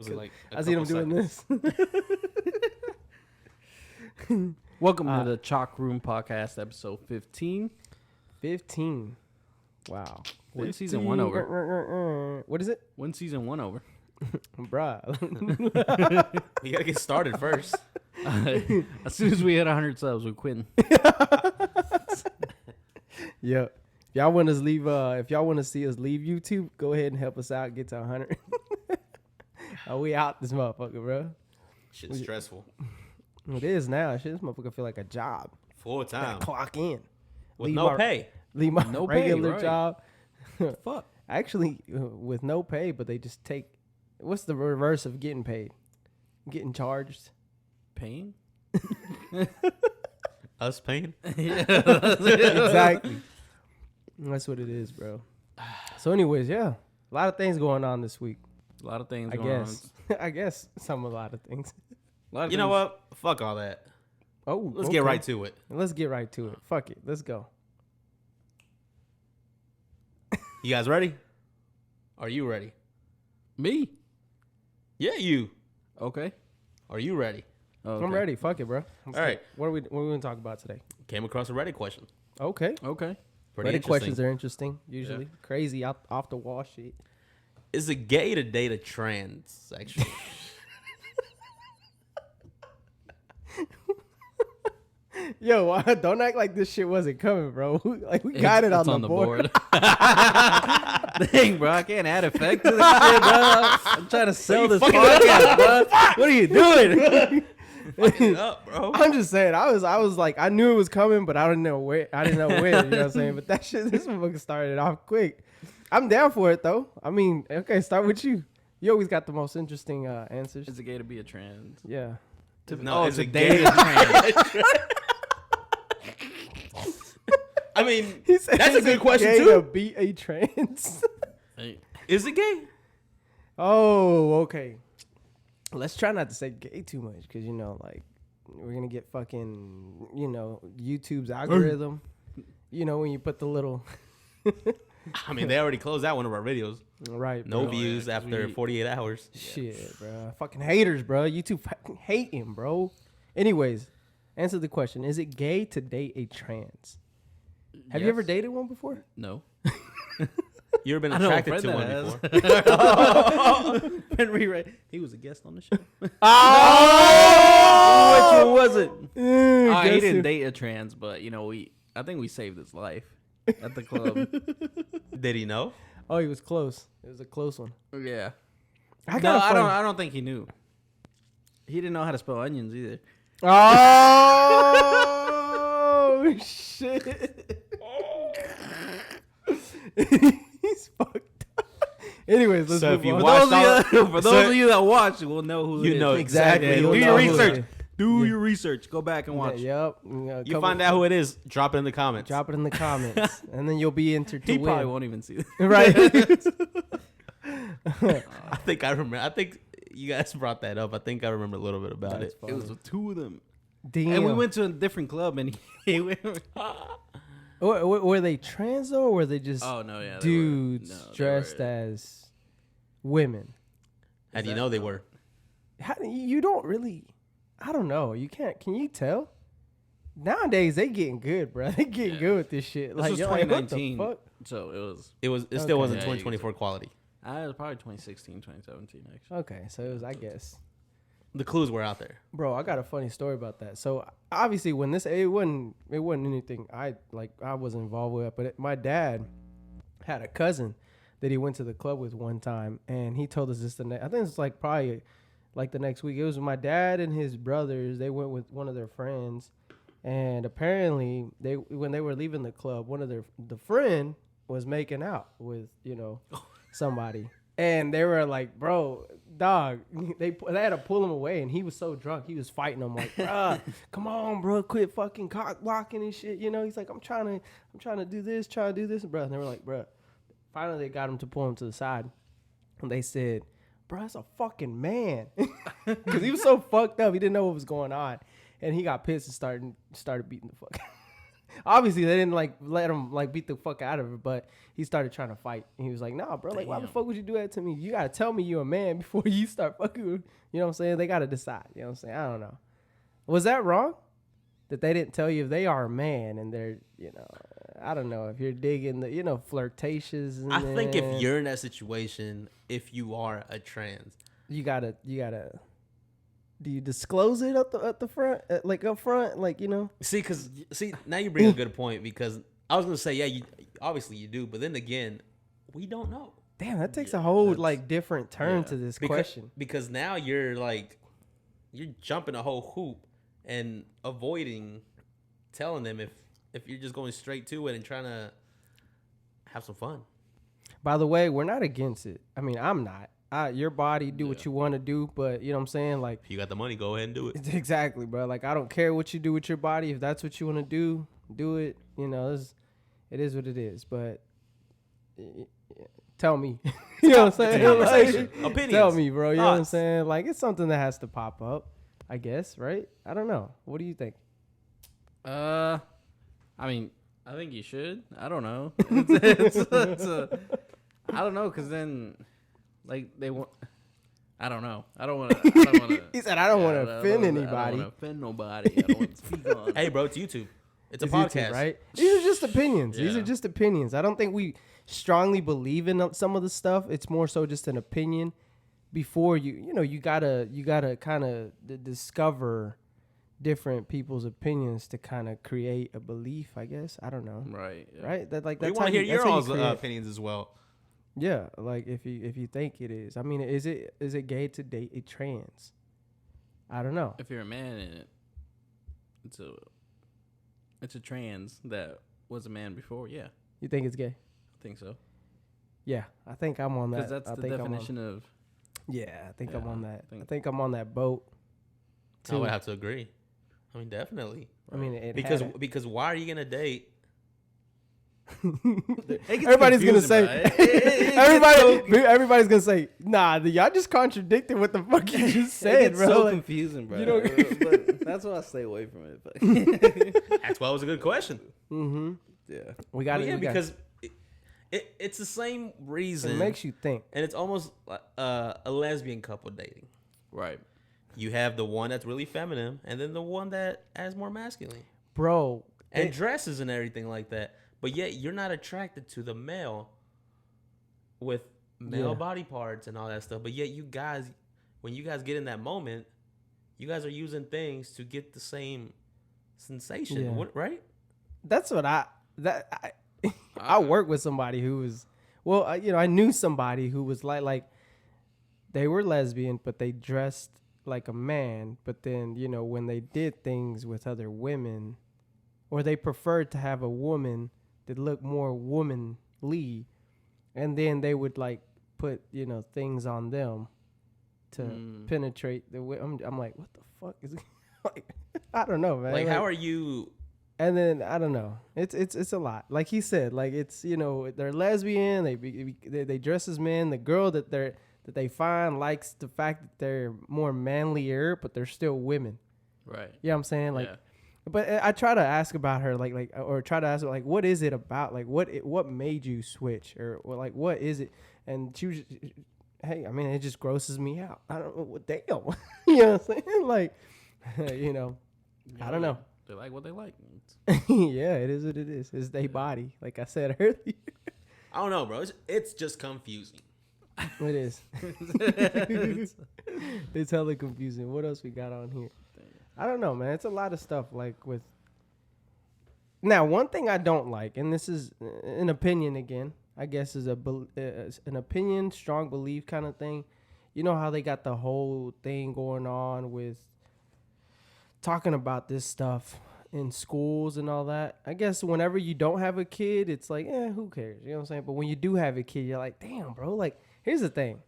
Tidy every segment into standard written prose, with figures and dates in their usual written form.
Was it like I seen him doing this. Welcome to the Chalk Room Podcast, episode 15. 15. Wow. One season one over. What is it? One season one over. Bruh. You gotta get started first. As soon as we hit 100 subs, we're quitting. Yeah. If y'all want us leave, if y'all want to see us leave YouTube, go ahead and help us out. Get to 100. Oh, we out this motherfucker, bro. Shit's stressful. It is now. Shit, this motherfucker feel like a job. Full time. Clock in. With no pay. Leave my No pay, regular right. job. Fuck. Actually, with no pay, but they just take. What's the reverse of getting paid? Getting charged. Paying? Us paying? Exactly. That's what it is, bro. So, anyways, yeah, a lot of things going on this week. A lot of things I going guess. I guess a lot of things. on. A lot of You know things- what? Fuck all that. Oh, Let's get right to it. Let's get right to it. Fuck it. Let's go. You guys ready? Are you ready? Me? Yeah, you. Okay. Are you ready? Okay. I'm ready. Fuck it, bro. All right. What are we going to talk about today? Came across a Reddit question. Okay. Okay. Pretty Reddit interesting. questions are interesting. Usually crazy off the wall shit. Is it gay to date a transsexual? Yo, don't act like this shit wasn't coming, bro. Like we got it It's on the board. Dang, bro. I can't add effect to this shit, bro. I'm trying to sell this fucking it podcast, bro. What are you doing? Fucking up, bro. I'm just saying, I was like, I knew it was coming, but I didn't know where. I didn't know when. You know what I'm saying? But that shit, this motherfucker started off quick. I'm down for it though. I mean, okay, start with you. You always got the most interesting answers. Is it gay to be a trans? Yeah. No, it's is a it date gay? a trans. I mean, He said, that's a "Is good it question gay too. to be a trans?" Hey, Is it gay? Oh, okay. Let's try not to say gay too much, because you know, like, we're gonna get fucking, you know, YouTube's algorithm. You know, when you put the little I mean, they already closed out one of our videos. right, No bro. views yeah, 'cause after we- 48 hours. Shit, bro. Fucking haters, bro. YouTube fucking hating, bro. Anyways, answer the question: is it gay to date a trans? Have you ever yes. dated one before? No. You ever been I know a attracted friend to that one has. before? Ben Ray, he was a guest on the show. Oh! Which one was it? He Guess didn't who- date a trans, but you know, I think we saved his life at the club. Did he know? Oh, he was close. It was a close one. Yeah. I No, got I don't think he knew. He didn't know how to spell onions either. Oh shit! He's fucked up. Anyways, let's So move if you on. watch- For those of you that watch, will know who You it is. know exactly. Yeah, Do you'll your know who it research. is. Do your research. Go back and watch. Yep. You find out who it is, drop it in the comments. Drop it in the comments, and then you'll be entered to He win. probably won't even see it. Right. I think I remember. I think you guys brought that up. I think I remember a little bit about That's it. funny. It was the two of them. Damn. And we went to a different club, and he went. Were they trans though, or were they just Oh no, yeah, dudes they dressed were- as women? How do you know they were? How, you don't really. I don't know. You can't. Can you tell? Nowadays they getting good, bro. They getting good with this shit. This was you're like, what the 2019, fuck? so It still Okay. wasn't Yeah, you 2024 quality. it was probably 2016, 2017 actually. Okay, so it was, I guess. The clues were out there. Bro, I got a funny story about that. So obviously, when it wasn't anything I was involved with, but my dad had a cousin that he went to the club with one time, and he told us this I think it's like probably like the next week. It was my dad and his brothers. They went with one of their friends, and apparently when they were leaving the club, the friend was making out with somebody. And they were like, bro, dog, they had to pull him away, and he was so drunk. He was fighting them like, bruh, come on, bro, quit fucking cock blocking and shit. He's like, I'm trying to do this, bro. And they were like, bro. Finally, they got him to pull him to the side, and they said, bro, that's a fucking man, because he was so fucked up. He didn't know what was going on, and he got pissed and started beating the fuck. obviously they didn't like let him like beat the fuck out of it, but he started trying to fight. And he was like, nah, bro, like why the fuck would you do that to me? You gotta tell me you're a man before you start fucking with, you know what I'm saying? They gotta decide. You know what I'm saying? I don't know. Was that wrong? That they didn't tell you if they are a man and they're, you know, I don't know if you're digging the, you know, flirtatious. And I think if you're in that situation, if you are a trans, you gotta. Do you disclose it at the front, like up front, like, you know? See, now you bring a good point, because I was gonna say, yeah, you obviously you do, but then again, we don't know. Damn, that takes a whole like different turn to this question. Because now you're jumping a whole hoop and avoiding telling them if you're just going straight to it and trying to have some fun. By the way, we're not against it. I mean, I'm not. Your body, do what you want to do, but you know what I'm saying? Like, if you got the money, go ahead and do it. Exactly, bro. Like, I don't care what you do with your body. If that's what you want to do it. You know, it is what it is. But tell me. You know what I'm saying? Like, opinions. Tell me, bro. You know what I'm saying? Like, it's something that has to pop up, I guess, right? I don't know. What do you think? I mean, I think you should. I don't know. I don't know, because then... Like, they want... I don't know. I don't want to... He said, I don't want to offend anybody. I don't want to offend nobody. I don't want to speak on... Hey, bro, it's YouTube. It's a podcast. YouTube, right? These are just opinions. Yeah. These are just opinions. I don't think we strongly believe in some of the stuff. It's more so just an opinion. Before you gotta kind of discover different people's opinions to kind of create a belief, I guess. I don't know. Right. Yeah. Right? That, like, We that's want to hear your own opinions as well. Yeah, like if you think it is. I mean, is it gay to date a trans? I don't know. If you're a man in it, it's a trans that was a man before. Yeah, You think it's gay? I think so. Yeah, I think I'm on that. Because that's the definition of. Yeah, I think I'm on that. I I think I'm on that boat. I would have to agree. I mean, definitely. I mean, because why are you gonna date? Everybody's gonna say. Everybody's gonna say, nah, y'all just contradicted what the fuck you just said, bro. So like, confusing, bro. You know, but that's why I stay away from it. That's why it was a good question. Mm-hmm. Yeah, we got it. Because it's the same reason. It makes you think, and it's almost a lesbian couple dating. right. You have the one that's really feminine, and then the one that has more masculine, bro, and dresses and everything like that. But yet you're not attracted to the male with male body parts and all that stuff. But yet you guys, when you guys get in that moment, you guys are using things to get the same sensation, right? That's what I work with somebody who was, well, I knew somebody who was like they were lesbian, but they dressed like a man. But then, when they did things with other women, or they preferred to have a woman that looked more womanly, and then they would like put things on them to penetrate the. I'm like, what the fuck is it? Like, I don't know, man. Like, how are you? And then I don't know. It's a lot. Like he said, like it's they're lesbian. They dress as men. The girl that they find likes the fact that they're more manlier, but they're still women. Right. You know what I'm saying? Like. Yeah. But I try to ask about her, or try to ask her, like, what is it about? Like, what made you switch? Or like, what is it? And she was, hey, I mean, it just grosses me out. I don't know what, damn. You know what I'm saying? Like, I don't know. They like what they like. Yeah, it is what it is. It's their body, like I said earlier. I don't know, bro. It's just confusing. It is. It's hella confusing. What else we got on here? I don't know, man. It's a lot of stuff like with. Now, one thing I don't like, and this is an opinion again, I guess is an opinion, strong belief kind of thing. You know how they got the whole thing going on with talking about this stuff in schools and all that. I guess whenever you don't have a kid, it's like, who cares? You know what I'm saying? But when you do have a kid, you're like, damn, bro. Like, here's the thing.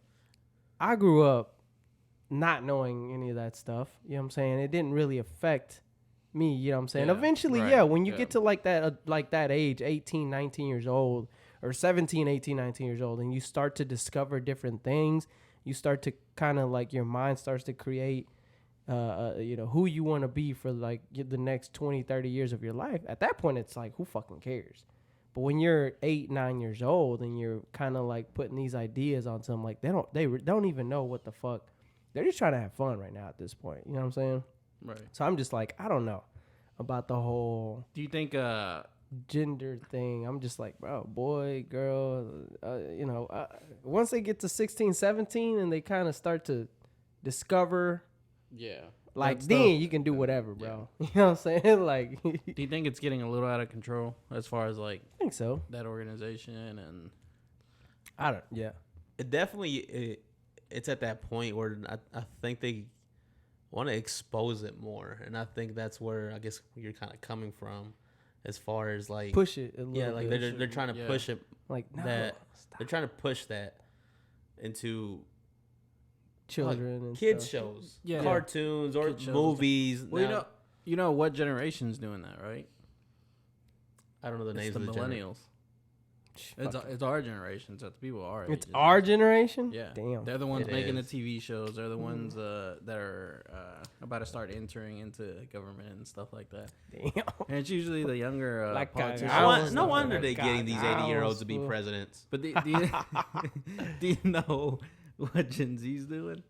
I grew up not knowing any of that stuff, you know what I'm saying? It didn't really affect me, you know what I'm saying? Eventually, when you get to like that age, 18, 19 years old, or 17, 18, 19 years old, and you start to discover different things, you start to kind of like your mind starts to create who you want to be for like the next 20, 30 years of your life. At that point, it's like, who fucking cares? But when you're 8, 9 years old and you're kind of like putting these ideas onto them, like they don't even know what the fuck. They're just trying to have fun right now at this point. You know what I'm saying? Right. So I'm just like, I don't know about the whole Do you think gender thing. I'm just like, bro, boy, girl, once they get to 16, 17 and they kind of start to discover, like then you can do whatever, bro. You know what I'm saying? Like, do you think it's getting a little out of control as far as like I think so. that organization and It definitely it's at that point where I think they want to expose it more, and I think that's where I guess you're kind of coming from, as far as like push it a little yeah, like bit. they're trying to push it Like, no, that stop. they're trying to push that into Children and kids stuff. shows, Yeah. cartoons or Kid shows. movies. well, Now, you know what generation's doing that, right? I don't know the It's names the of the millennials. It's our generation, so it's people our It's age. our generation? Yeah. Damn. They're the ones It making is. the TV shows. They're the ones that are about to start entering into government and stuff like that. Damn. And it's usually the younger Like, politicians. no wonder they're getting these 80-year-olds to be Fool. presidents. But do you know what Gen Z's doing?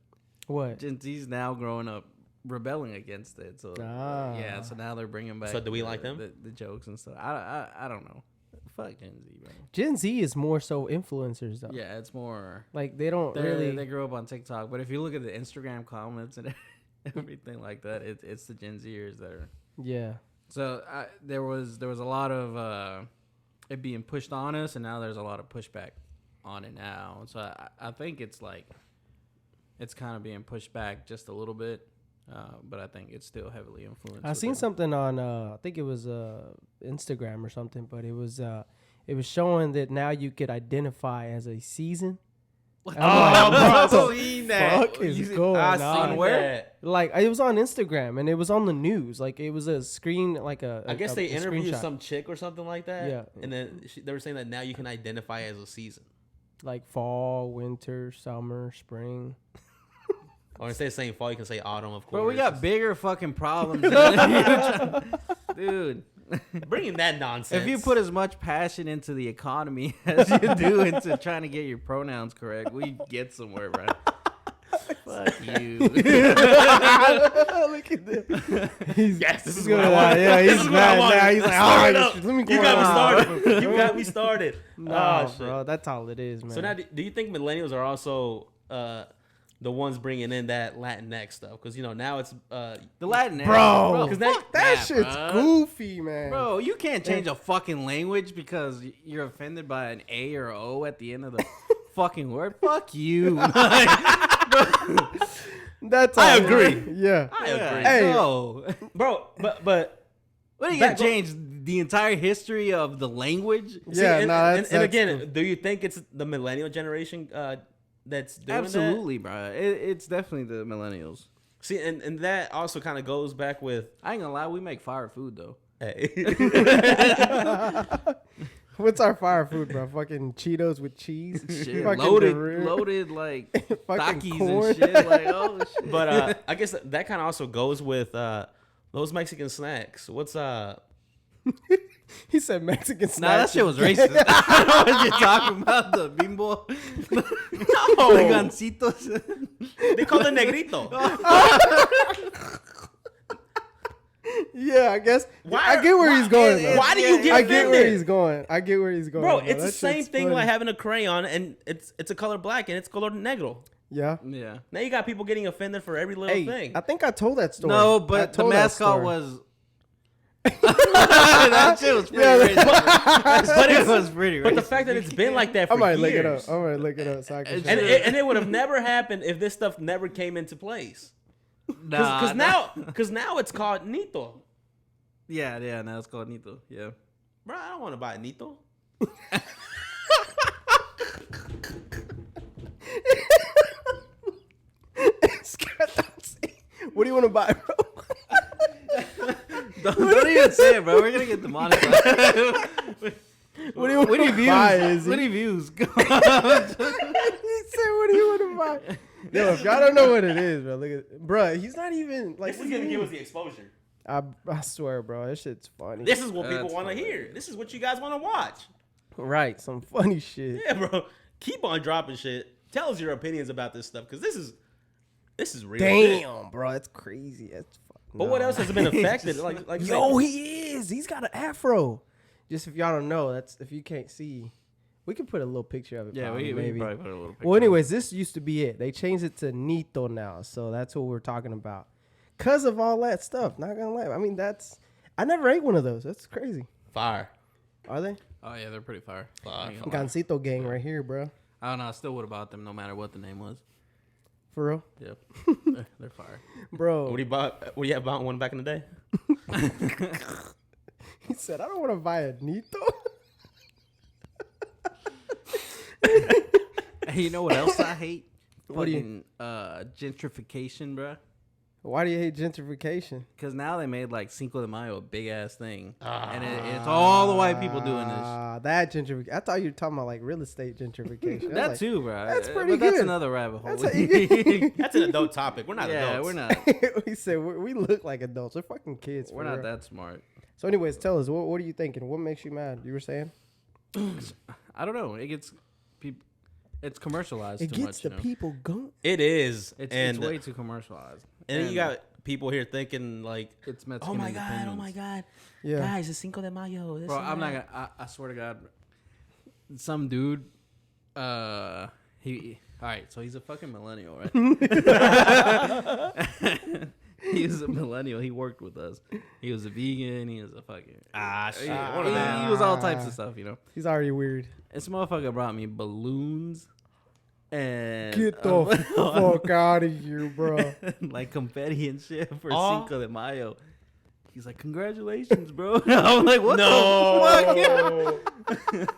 What? Gen Z's now growing up rebelling against it. So yeah, so now they're bringing back. So do we like them? The jokes and stuff. I don't know. Fuck Gen Z, bro. Gen Z is more so influencers, though. Yeah, it's more. Like, they don't really. They grew up on TikTok, but if you look at the Instagram comments and everything like that, it's the Gen Zers that are. Yeah. So there was a lot of it being pushed on us, and now there's a lot of pushback on it now. So I think it's like it's kind of being pushed back just a little bit, but I think it's still heavily influenced. I seen something on I think it was Instagram or something, but it was showing that now you could identify as a season. Oh, What bro, the seen that. fuck is going I on? seen where? Like, it was on Instagram and it was on the news. Like, it was a screen, like I guess they a interviewed screenshot. some chick or something like that. Yeah. And then they were saying that now you can identify as a season. Like fall, winter, summer, spring. Or instead of saying fall, you can say autumn, of course. Bro, we got bigger fucking problems, dude. Bringing that nonsense. If you put as much passion into the economy as you do into trying to get your pronouns correct, we get somewhere, bro. Fuck you. Look at this. Yes, this is Good. what I want. Yeah, This he's is what I mad wanted. now. He's like, Start it all up. right, let me go You got me on. started. You got me started. No, shit. bro, that's all it is, man. So now, do you think millennials are also the ones bringing in that LatinX stuff? Because now it's The Latin, bro, because that shit's bro. goofy, man. Bro, you can't change a fucking language because you're offended by an A or O at the end of the fucking word. Fuck you. That's I all. agree. Yeah. I agree, Hey. No. bro. But What are you gonna Back- change the entire history of the language? Yeah, and, no, and, that's and again, cool. do you think it's the millennial generation that's doing Absolutely, bro. It's definitely the millennials. that? See, and that also kind of goes back with. I ain't gonna lie, we make fire food though. Hey. What's our fire food, bro? Fucking Cheetos with cheese. Shit, Fucking loaded like Fucking Takis corn. and shit. Like, oh shit. But I guess that kind of also goes with those Mexican snacks. What's He said Mexican snacks. Nah, that shit was racist. I know what you're talking about. The Bimbo. No. The gancitos. They call it negrito. Yeah, I guess. Why- I get where he's going. though. Why do you get I get where offended? he's going. I get where he's going. Bro, though. it's the That same shit's thing funny. like having a crayon and it's a color black and it's color negro. Yeah. Yeah. Now you got people getting offended for every little Hey, thing. I think I told that story. No, I but the told that mascot story. was. That shit was pretty racist. But it was pretty racist. But the fact that it's been like that I for might look it years. up. I might look it up. So I can And show And you. it would have never happened if this stuff never came into place. Because now it's called Nito. Yeah, now it's called Nito. Yeah. Bro, I don't want to buy Nito. What do you want to buy, bro? Don't even say it, bro. We're gonna get demonetized. What do you want to views? buy? Izzy? What do you views? He said, "What do you want to buy?" Yo, if y'all don't know what it is, bro, look at, bro. He's not even like. This is gonna give us the exposure. I swear, bro, this shit's funny. This is what people That's want to hear. This is what you guys want to watch. Right, some funny shit. Yeah, bro. Keep on dropping shit. Tell us your opinions about this stuff because this is real. Damn, shit. bro, that's crazy. That's But what else has been affected? like Yo, he is. He's got an afro. Just if y'all don't know, that's if you can't see, we can put a little picture of it. Yeah, probably, we maybe. probably put a little picture. Well, anyways, this used to be it. They changed it to Nito now, so that's what we're talking about. Cause of all that stuff. Not gonna lie. I mean, I never ate one of those. That's crazy. fire. Are they? Oh yeah, they're pretty fire. Fire. Gansito gang right here, bro. I don't know. I still would have bought them no matter what the name was. For real, Yep, they're fire. bro. What do you have about one back in the day? He said, "I don't want to buy a Nito." Hey, you know what else I hate? What do you- Gentrification, bro. Why do you hate gentrification? Because now they made like Cinco de Mayo a big ass thing, and it's all the white people doing this. That gentrification. I thought you were talking about like real estate gentrification. I was That like, too, bro. That's pretty but That's good. another rabbit hole. That's how you That's an adult topic. We're not yeah, adults. we're not. he said we look like adults. We're fucking kids. We're for not real. that smart. So, anyways, tell us what are you thinking? What makes you mad? You were saying I don't know. It gets people. It's commercialized it too gets much. the You know? people going. It is. It's way too commercialized. And then you got people here thinking like, It's Mexican oh my god, independence. Yeah. guys, it's Cinco de Mayo. This Bro, and I'm not that." gonna. I swear to God, some dude. He. All right, so he's a fucking millennial, right? He's a millennial. He worked with us. He was a vegan. He was a fucking. Shit. He was all types of stuff, you know. He's already weird. This motherfucker brought me balloons and Get the fuck out of here, bro. like confetti and shit for Oh. Cinco de Mayo. He's like, congratulations, bro. I'm like, what No. the fuck?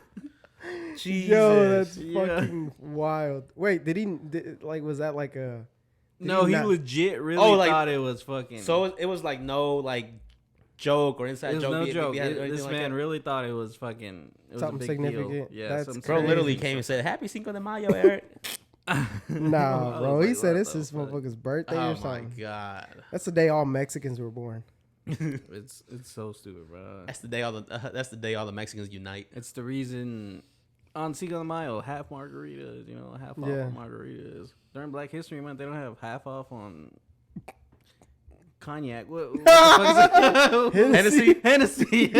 Jesus. Yo, that's Yeah. fucking wild. Wait, was that like a? did No, he not- legit really Oh, like- thought it was fucking. So it was like no like joke or it inside was joke. no be- joke. behind it or anything This like man that? really thought it was fucking. It was Something a big deal. significant. Yeah, That's something Bro crazy. literally came and said, "Happy Cinco de Mayo, Eric." Nah, I bro. was He like, said what it's the his fuck? motherfucker's birthday Oh or my something. god. That's the day all Mexicans were born. It's so stupid, bro. That's the day all the Mexicans unite. It's the reason on Cinco de Mayo, half margaritas, you know, half off Yeah. on margaritas. During Black History Month, they don't have half off on cognac. What the fuck is it? Hennessy.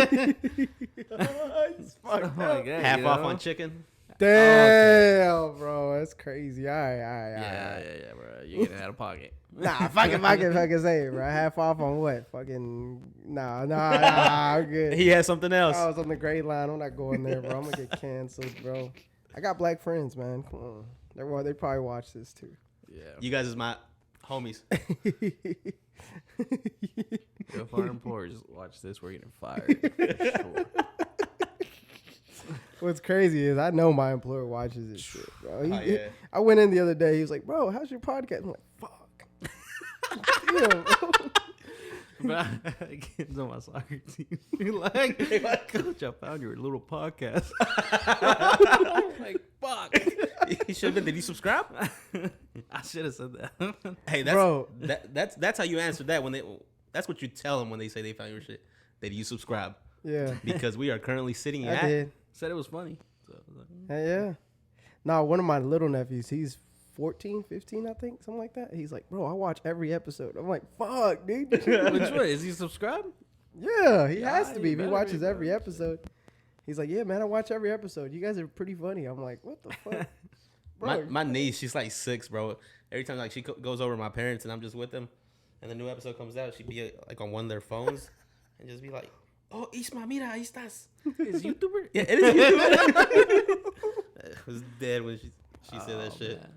Oh my God, Half you off know? on chicken. Damn, bro. That's crazy. All right. Yeah, bro. You're getting out of pocket. Nah, fucking say it, bro. Half off on what? Fucking nah. I'm good. He had something else. I was on the grade line. I'm not going there, bro. I'm gonna get canceled, bro. I got black friends, man. Come on. They probably watch this too. Yeah. You guys is my homies. If our employers watch this, we're getting fired. Sure. What's crazy is I know my employer watches this shit, bro. Yeah. I went in the other day. He was like, "Bro, how's your podcast?" I'm like, "Fuck." Damn, bro. But I get on my soccer team. like, Coach, I found your little podcast. I'm like, fuck. He should have been. Did he subscribe? I should have said that. Hey, that's Bro. that's how you answer that when they. That's what you tell them when they say they found your shit. Did you subscribe? Yeah, Because we are currently sitting I at. did. Said it was funny. So I was like, Hey, yeah. Nah, one of my little nephews, he's 14, 15, I think, something like that. He's like, "Bro, I watch every episode." I'm like, "Fuck, dude." which one? Is he subscribed? Yeah, he has Yeah, to he be. If he better watches be, every bro. episode. He's like, "Yeah, man, I watch every episode. You guys are pretty funny." I'm like, "What the fuck?" Bro, My niece, she's like 6, bro. Every time like she goes over to my parents and I'm just with them, and the new episode comes out, she'd be like on one of their phones and just be like, "Oh, Isma, mira, ahí estás." Is YouTuber? Yeah, it is. It was dead when she said that shit. Man.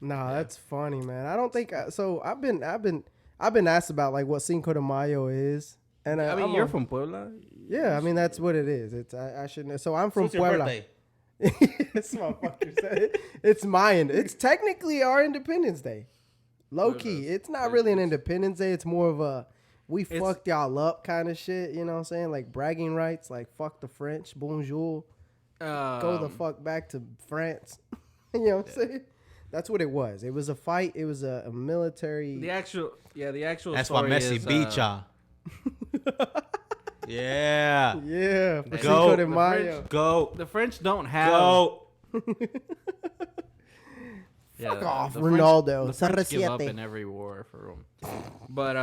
nah, that's funny, man. I don't think so. I've been asked about like what Cinco de Mayo is, and I mean, I'm you're a- from Puebla. Yeah, I mean that's what it is. It's I shouldn't. So I'm from What's your Puebla. birthday? This motherfucker said it. It's mine. It's technically our Independence Day. Low key. It's not really an Independence Day. It's more of a we fucked y'all up kind of shit. You know what I'm saying? Like bragging rights. Like fuck the French. Bonjour. Go the fuck back to France. You know what I'm saying? That's what it was. It was a fight. It was a military. The actual That's why story Messi is, beat y'all. Yeah. Yeah. For Go. Cinco de The Mayo. Go. The French don't have. Go. Yeah, Fuck off, the Ronaldo. French, the French give up CR7. in every war for them. But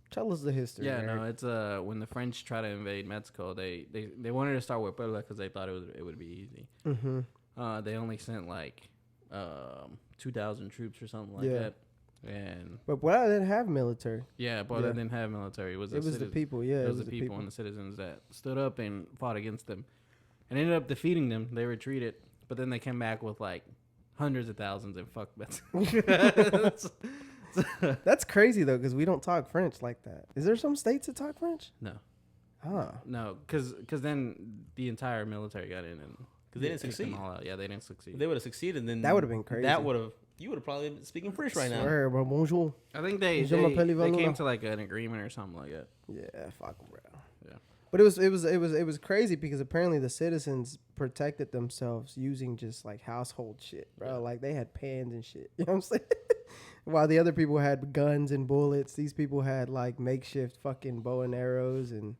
Tell us the history. yeah, Eric. no, it's when the French try to invade Mexico, they wanted to start with Puebla because they thought it would be easy. Mm-hmm. They only sent like 2,000 troops or something like Yeah. that. And But Puebla didn't have military. yeah, Puebla Yeah. didn't have military. It was the the people. Yeah, it was the people and the citizens that stood up and fought against them, and ended up defeating them. They retreated, but then they came back with like hundreds of thousands and fuck Mexico. That's crazy though, because we don't talk French like that. Is there some states that talk French? No, Huh. no, because then the entire military got in and Because they didn't kicked them succeed. all out. Yeah, they didn't succeed. If they would have succeeded, then That would've been crazy. You would have probably been speaking French right now. Swear, bro. Bonjour. I think they Je m'appelle Ivan came Luna. to like an agreement or something like that. Yeah, fuck, bro. Yeah. But it was crazy because apparently the citizens protected themselves using just like household shit, bro. Yeah. Like they had pans and shit. You know what I'm saying? While the other people had guns and bullets, these people had like makeshift fucking bow and arrows and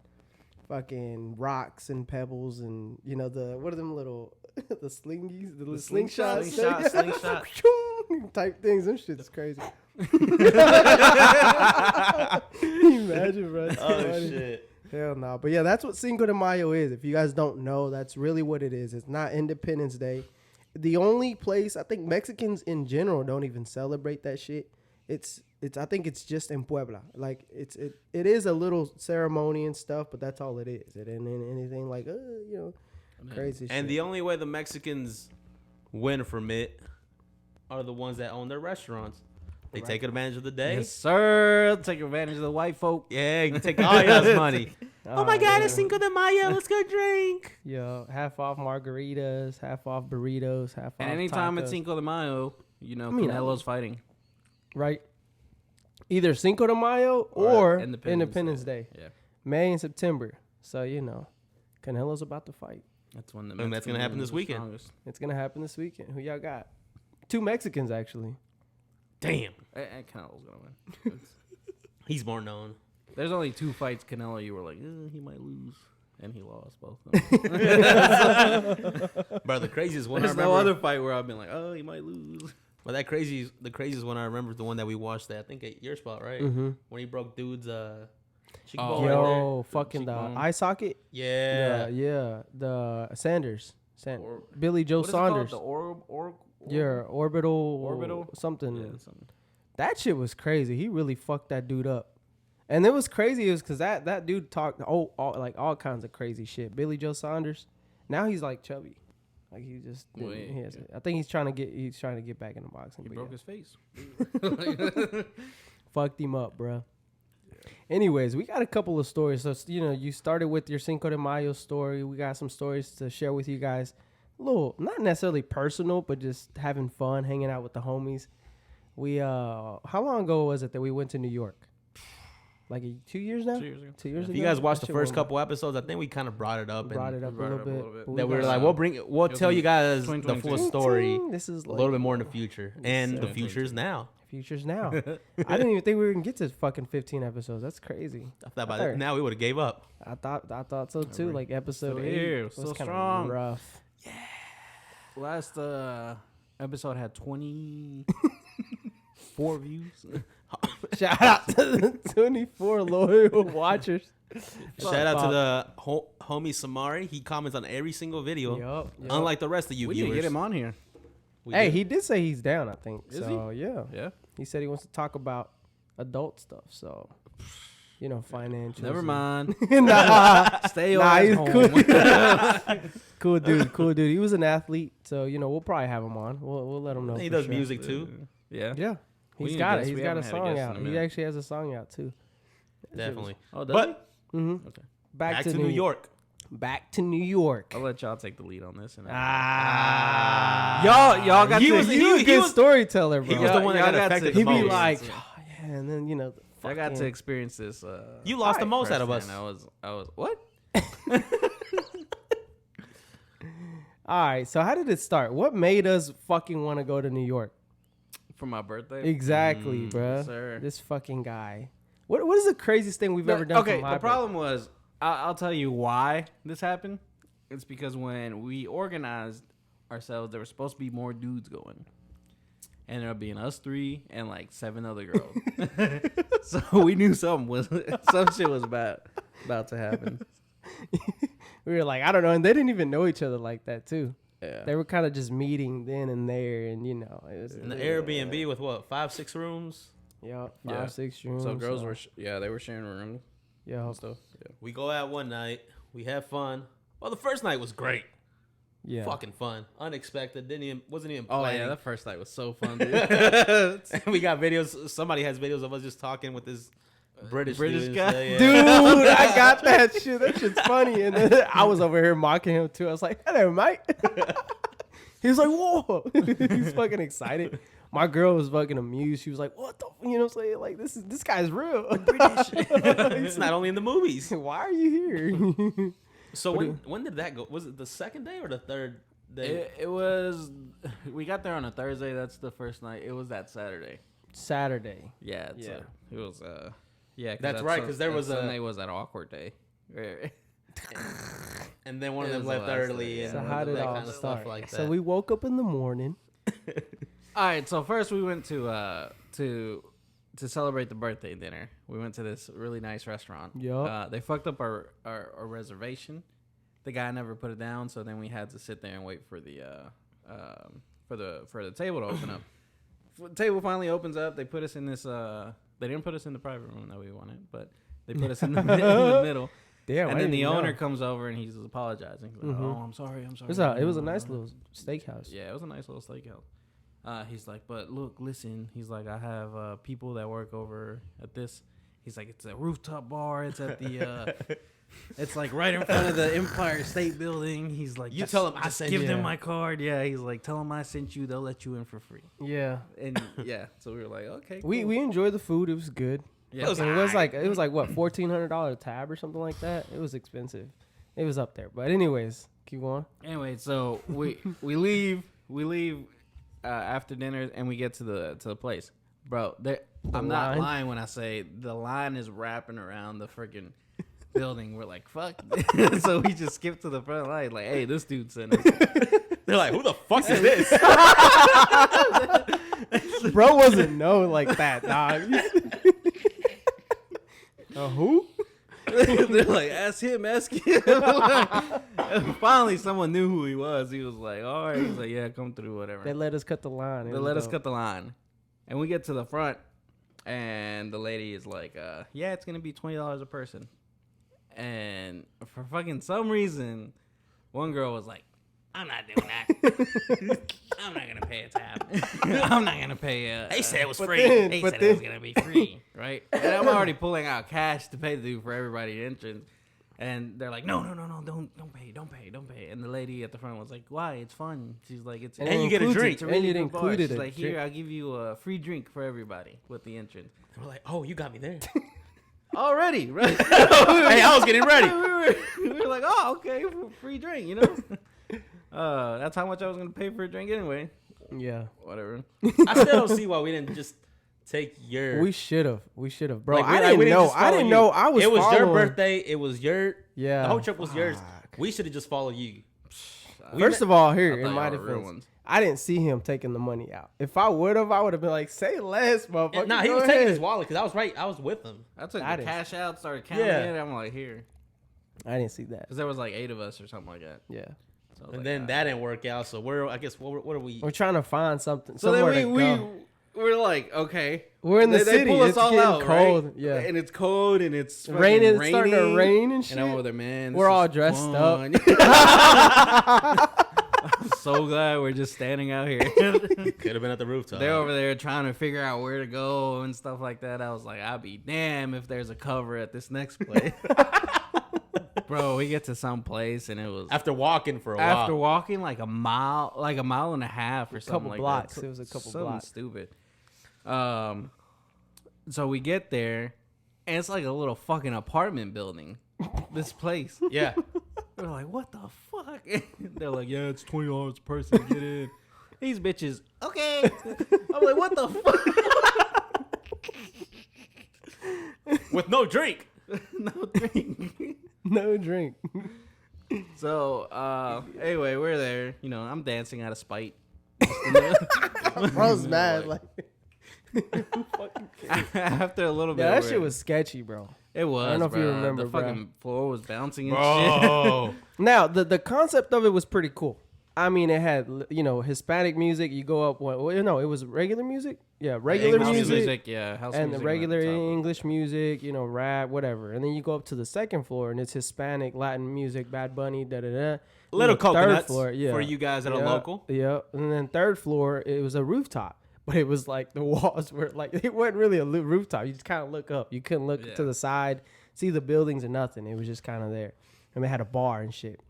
fucking rocks and pebbles and what are them little the slingies, the slingshots, slingshot. type things. Them shit's crazy. Can you imagine, bro? That's Oh funny. shit. Hell no. But yeah, that's what Cinco de Mayo is. If you guys don't know, that's really what it is. It's not Independence Day. The only place, I think Mexicans in general don't even celebrate that shit. I think it's just in Puebla. Like it is a little ceremony and stuff, but that's all it is. It ain't anything like crazy shit. And the only way the Mexicans win from it are the ones that own their restaurants. They take advantage of the day. Yes, sir. Take advantage of the white folk. Yeah, you can take all y'all's money. Oh my God, yeah. it's Cinco de Mayo. Let's go drink. Yo, half off margaritas, half off burritos, half And off anytime tacos. it's Cinco de Mayo, mean, Canelo's fighting. Right. Either Cinco de Mayo or Independence Independence Day. Yeah, May and September. So, Canelo's about to fight. that's when the And that's gonna happen this weekend. Strongest. It's going to happen this weekend. Who y'all got? 2 Mexicans, actually. Damn. And Canelo's gonna win. He's more known. There's only 2 fights Canelo you were like, he might lose, and he lost both of them. Bro, the craziest one There's I remember. no other fight where I've been like, he might lose. But the craziest one I remember is the one that we watched I think at your spot, right? Mm-hmm. When he broke dude's cheekbone Oh, right there. Yo, fucking the Cheekbone. eye socket. Yeah. Yeah. The Sanders. Or- Billy Joe What is it called? Saunders. The Orbital something. Yeah, something. That shit was crazy. He really fucked that dude up. And it was crazy is because that dude talked all kinds of crazy shit. Billy Joe Saunders. Now he's like chubby. Like he just Well, didn't- yeah, he has yeah. it. I think he's trying to get back into boxing. He but broke yeah. his face. Fucked him up, bro. Anyways, we got a couple of stories. So, you started with your Cinco de Mayo story. We got some stories to share with you guys. A little, not necessarily personal, but just having fun, hanging out with the homies. We, how long ago was it that we went to New York? Like 2 years now? 2 years ago. 2 years If ago? you guys watched That the shit first went couple episodes, I think we kind of brought it up. by. Brought it up a brought little it up a bit. little bit. but we That we were got like, some- we'll tell you guys the 2022. full story This is a like little bit more in the future. And the 2022. future's now. futures now. I didn't even think we were gonna get to fucking 15 episodes. That's crazy. I thought by Sorry. now we would have gave up. I thought so too. we're Like episode still 8 here, was still kind strong. of rough. Last episode had 24 views. Shout out to the 24 loyal watchers. Shout out to the homie Samari. He comments on every single video. Yup. Unlike the rest of you We need to viewers. get him on here. We Hey, did. he did say he's down, I think. Is so, yeah. Yeah. He said he wants to talk about adult stuff. So, financial. Never mind. nah, Stay nah, on he's home. cool. Cool dude. He was an athlete. So, we'll probably have him on. We'll let him know. He for does sure. music too. Yeah. Yeah. We He's need got a it. guest. He's We got a haven't had a song guest in out. a He minute. actually has a song out too. Definitely. Oh, does But Mm-hmm. Okay. Back to New York. Back to New York. I'll let y'all take the lead on this. And Y'all got He to. was- You he a was- good storyteller, bro. He was the one that y'all got got affected to- the He be most. like, yeah, and then I got to fucking- experience this. You lost the most out of us. firsthand. I was what? All right. So how did it start? What made us fucking want to go to New York? For my birthday. Exactly, bruh. Sir. This fucking guy. What is the craziest thing we've ever done? Okay, for my the problem was, I'll tell you why this happened. It's because when we organized ourselves, there were supposed to be more dudes going. And there being us 3 and like 7 other girls. So we knew some shit was about to happen. We were like, I don't know, and they didn't even know each other like that too. Yeah. They were kind of just meeting then and there, and it was In the Airbnb with what, 5-6 rooms? Yeah, 5-6 rooms. So girls were, they were sharing rooms yeah. and stuff. Yeah. We go out one night. We have fun. Well, the first night was great. Yeah. Fucking fun. Unexpected. Wasn't even Oh planning. yeah, that first night was so fun, dude. We got videos. Somebody has videos of us just talking with this British dude. guy. Yeah. Dude, I got that shit. That shit's funny. And then I was over here mocking him too. I was like, hello, mate. He was like, whoa. He's fucking excited. My girl was fucking amused. She was like, what the, you know what I'm saying? Like, this guy's real. British. It's not only in the movies. Why are you here? So when did that go? Was it the second day or the third day? It was. We got there on a Thursday. That's the first night. It was that Saturday. Saturday. Yeah. Yeah. It was. Yeah. That's right, 'cause there was Sunday was that awkward day. And then one of It them was the left last early. day, And So yeah. how did it that all kind of start? stuff like that. So we woke up in the morning. All right. So first we went to celebrate the birthday dinner. We went to this really nice restaurant. Yup. They fucked up our reservation. The guy never put it down, so then we had to sit there and wait for the table to open up. The table finally opens up. They put us in this. They didn't put us in the private room that we wanted, but they put us in the middle. Damn. And I then the didn't know. owner comes over and he's apologizing. He's like, Mhm. "Oh, I'm sorry. It was a nice little steakhouse. Yeah, it was a nice little steakhouse. He's like, but look, listen. He's like, I have people that work over at this. He's like, it's a rooftop bar. It's at the. It's like right in front of the Empire State Building. He's like, You tell him I just sent give you. them my card. Yeah, he's like, tell them I sent you. They'll let you in for free. Yeah. And yeah, so we were like, okay, cool. We enjoyed the food. It was good. Yeah. It was And it was like what, $1,400 tab or something like that. It was expensive. It was up there. But anyways, keep going. Anyway, so we leave after dinner and we get to the place, bro. I'm not line? lying when I say the line is wrapping around the freaking building. We're like, fuck. So we just skipped to the front line, like, hey, this dude sent us. They're like, who the fuck is this? Bro wasn't known like that, dog. Who? They're like, ask him. And finally, someone knew who he was. He was like, all right. He's like, yeah, come through, whatever. They let us cut the line. They let us cut the line. And we get to the front, and the lady is like, yeah, it's going to be $20 a person. And for fucking some reason, one girl was like, I'm not doing that. I'm not going to pay a tab. I'm not going to pay They said it was But free. then- They but said it was going to be free, right? And I'm already pulling out cash to pay the dude for everybody entrance. And they're like, no, don't pay. And the lady at the front was like, why? It's fun. She's like, it's And you get a includes drink. it, It's a really and it good bar. included She's it. like, here, I'll give you a free drink for everybody with the entrance. We're like, oh, you got me there. Already, right? Hey, I was getting ready. we were like, oh, okay, free drink, you know? That's how much I was going to pay for a drink anyway. Yeah. Whatever. I still don't see why we didn't just take your. We should have, bro. Like, I we didn't know. just I follow didn't you. know. I was. It was your following- birthday. It was your. Yeah. The whole trip was yours. Fuck. We should have just followed you. First of all, I here thought in my y'all were real defense, ones. I didn't see him taking the money out. If I would have been like, say less, motherfucker. Nah, he go was ahead. taking his wallet because I was right. I was with him. I took I the didn't- cash out, started counting Yeah. it. I'm like, here. I didn't see that. Because there was like 8 of us or something like that. Yeah. So I was And like, then ah. that didn't work out. So I guess what are we? We're trying to find something. So somewhere then to we go. we're like, okay. We're in the They city. pull us It's all getting out, cold. right? Yeah. And it's cold and it's fucking Raining. It's starting to rain and shit. And I'm over there, man. We're this all is dressed fun. up. I'm so glad we're just standing out here. Could have been at the rooftop. They're over there trying to figure out where to go and stuff like that. I was like, I'll be damn if there's a cover at this next place. Bro, we get to some place and it was After walking for a after while. walking like a mile and a half or something couple like blocks. that. It was a couple Something blocks. stupid. So we get there and it's like a little fucking apartment building. This place. Yeah. We're like, what the fuck? They're like, yeah, it's $20 a person to get in. These bitches, okay. I'm like, what the fuck? With no drink. No drink. No drink. So, anyway, we're there. You know, I'm dancing out of spite. Bro's mad. Like, after a little bit, yeah, that shit was sketchy, bro. It was. I don't know if you remember, the bro. fucking floor was bouncing and shit. Bro. Now, the concept of it was pretty cool. I mean, it had, you know, Hispanic music. You go up, well, no, it was regular music. Yeah, regular House music. Yeah, house And the music regular at the top. English music, you know, rap, whatever. And then you go up to the second floor, and it's Hispanic, Latin music, Bad Bunny, da-da-da. Little Third coconuts floor, yeah. for you guys that are Yeah, local. Yeah. And then third floor, it was a rooftop. But it was like the walls were like, it wasn't really a rooftop. You just kind of look up. You couldn't look to the side, see the buildings or nothing. It was just kind of there. And they had a bar and shit.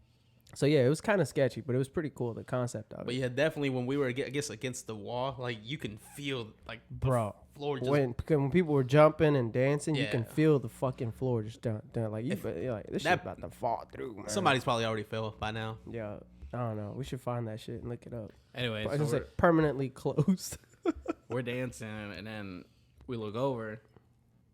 So yeah, it was kind of sketchy, but it was pretty cool, the concept of it. But yeah, definitely when we were, I guess, against the wall, like you can feel like Bro, the floor just. when people were jumping and dancing, you can Yeah. feel the fucking floor just down. Like, you're like, this shit that- about to fall through, man. Somebody's probably already fell by now. Yeah, I don't know. We should find that shit and look it up. Anyway, But I so just say permanently closed. we're dancing, and then we look over,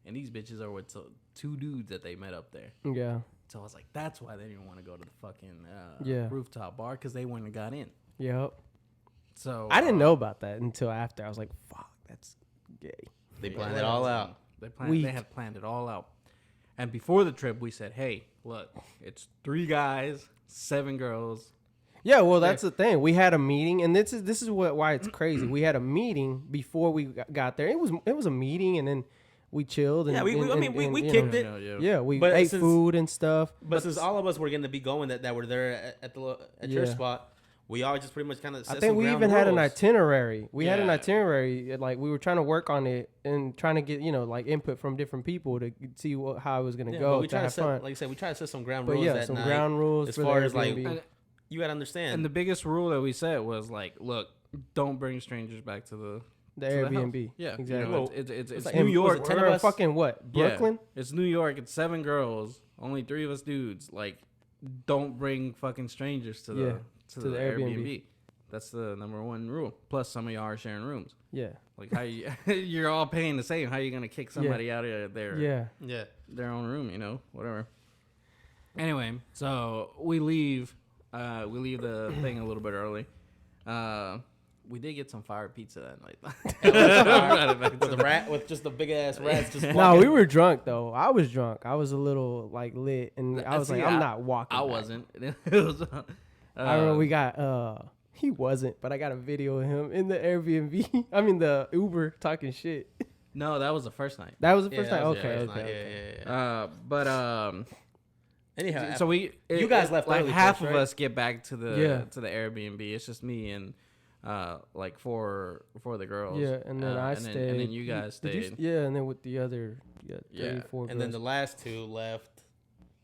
and these bitches are with two dudes that they met up there. Yeah. So I was like, that's why they didn't want to go to the fucking Yeah. rooftop bar, because they wouldn't have got in. Yep. So I didn't know about that until after. I was like, fuck, that's gay. They planned it all out. They had planned it all out. And before the trip, we said, hey, look, it's 3 guys, 7 girls. Yeah, well, that's the thing. We had a meeting, and this is why it's crazy. We had a meeting before we got there. It was a meeting, and then we chilled. And, Yeah, we and, you kicked know, it. Yeah, we But ate since- food and stuff. But since all of us were going to be going that were there at your Yeah. spot, we all just pretty much kind of. I think we even had an itinerary. We had an Yeah. itinerary. Like, we were trying to work on it and trying to get, you know, like input from different people to see how it was going to go. We to try to have set, fun. like I said, we try to set some ground But rules. yeah, that some night ground rules as for far the as like Airbnb. you got to understand. And the biggest rule that we set was like, look, don't bring strangers back to the the Airbnb. house. Yeah, exactly. You know, it's like New And York. was it 10 or of us? fucking what? Yeah, Brooklyn? it's New York. It's 7 girls, only 3 of us dudes. Like, don't bring fucking strangers to the Yeah, to the Airbnb. Airbnb. That's the #1 rule. Plus, some of y'all are sharing rooms. Yeah. Like, how you, you're all paying the same. How you gonna kick somebody out of their Yeah. their own room? You know, whatever. Anyway, so we leave. We leave the thing a little bit early. We did get some fire pizza that night. with just the big ass rats. Just No, walking. we were drunk though. I was drunk. I was a little like lit, and I was See, like, I'm not walking. I back. wasn't. It was, I remember we got he wasn't, but I got a video of him in the Airbnb. I mean the Uber talking shit. No, that was the first night. That was the Yeah, first that time. was the Okay, first okay. night. okay. Yeah. But Anyhow, so you guys left like early half first, of right? us get back to the Airbnb. It's just me and like for the girls. Yeah, and then I stayed. and then you guys Did stayed. yeah, and then with the other 4 and then the last 2 left.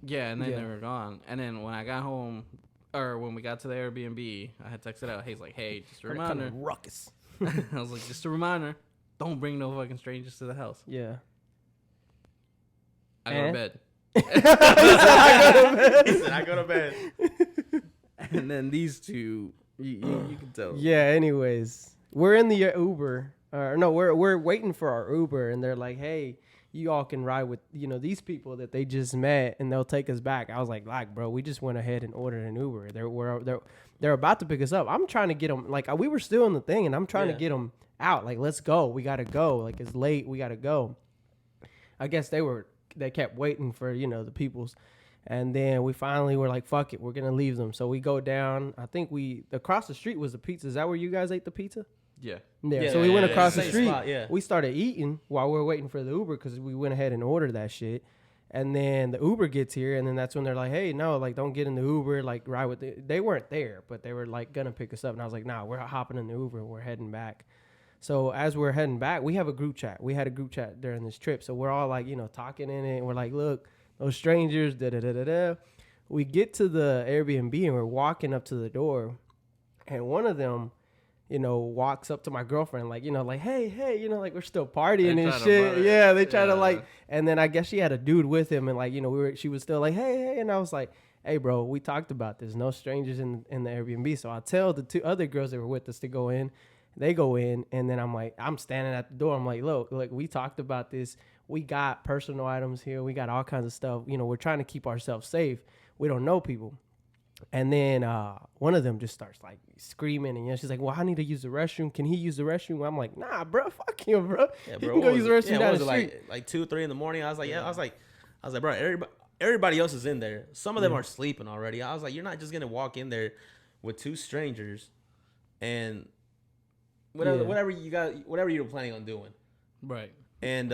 Yeah, and then Yeah. they were gone. And then when I got home, or when we got to the Airbnb, I had texted out. He's like, "Hey, just a reminder." ruckus. I was like, "Just a reminder. Don't bring no fucking strangers to the house." Yeah. I go to And? bed. He said, "I go to bed." And then these two, you can tell. Yeah. Anyways, we're in the Uber. No, we're waiting for our Uber, and they're like, "Hey, you all can ride with these people that they just met, and they'll take us back." I was like, bro, we just went ahead and ordered an Uber. They're about to pick us up. I'm trying to get them. Like, we were still in the thing, and I'm trying to get them out. Like, let's go. We gotta go. Like, it's late. We gotta go. I guess they kept waiting for the peoples. And then we finally were like, fuck it, we're gonna leave them. So we go down. I think across the street was the pizza. Is that where you guys ate the pizza? Yeah. Yeah. So we went across the Same street. spot, yeah. We started eating while we were waiting for the Uber because we went ahead and ordered that shit. And then the Uber gets here, and then that's when they're like, hey, no, like, don't get in the Uber, like, ride with they weren't there, but they were like gonna pick us up. And I was like, nah, we're hopping in the Uber, we're heading back. So as we're heading back, we have a group chat. We had a group chat during this trip. So we're all like, talking in it, and we're like, look, those strangers, da-da-da-da-da. We get to the Airbnb, and we're walking up to the door, and one of them, walks up to my girlfriend, like, hey, like, we're still partying They and try to shit. butt it. Yeah, they try to Yeah. and then I guess she had a dude with him, and like, she was still like, hey, and I was like, hey, bro, we talked about this. No strangers in the Airbnb. So I tell the 2 other girls that were with us to go in. They go in, and then I'm standing at the door. I'm like, look, we talked about this. We got personal items here. We got all kinds of stuff. We're trying to keep ourselves safe. We don't know people. And then one of them just starts like screaming, and she's like, "Well, I need to use the restroom. Can he use the restroom?" I'm like, "Nah, bro, fuck him, bro. Yeah, You bro. can go use the restroom down the street." Like 2, 3 in the morning. I was like, I was like, bro, everybody else is in there. Some of them are sleeping already. I was like, you're not just gonna walk in there with 2 strangers and whatever you're planning on doing, Right? And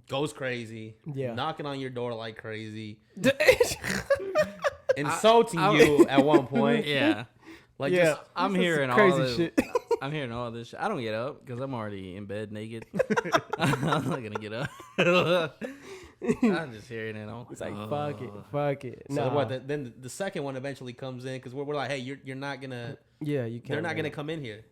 goes crazy, Yeah, knocking on your door like crazy. Insulting you at one point. Yeah. Like, yeah. just, I'm hearing all crazy this shit. I'm hearing all this shit. I don't get up because I'm already in bed naked. I'm not gonna get up. I'm just hearing it. It's like, fuck it. so what? Then the second one eventually comes in because we're like, hey, you're not gonna. Yeah, you can't. They're not gonna come in here.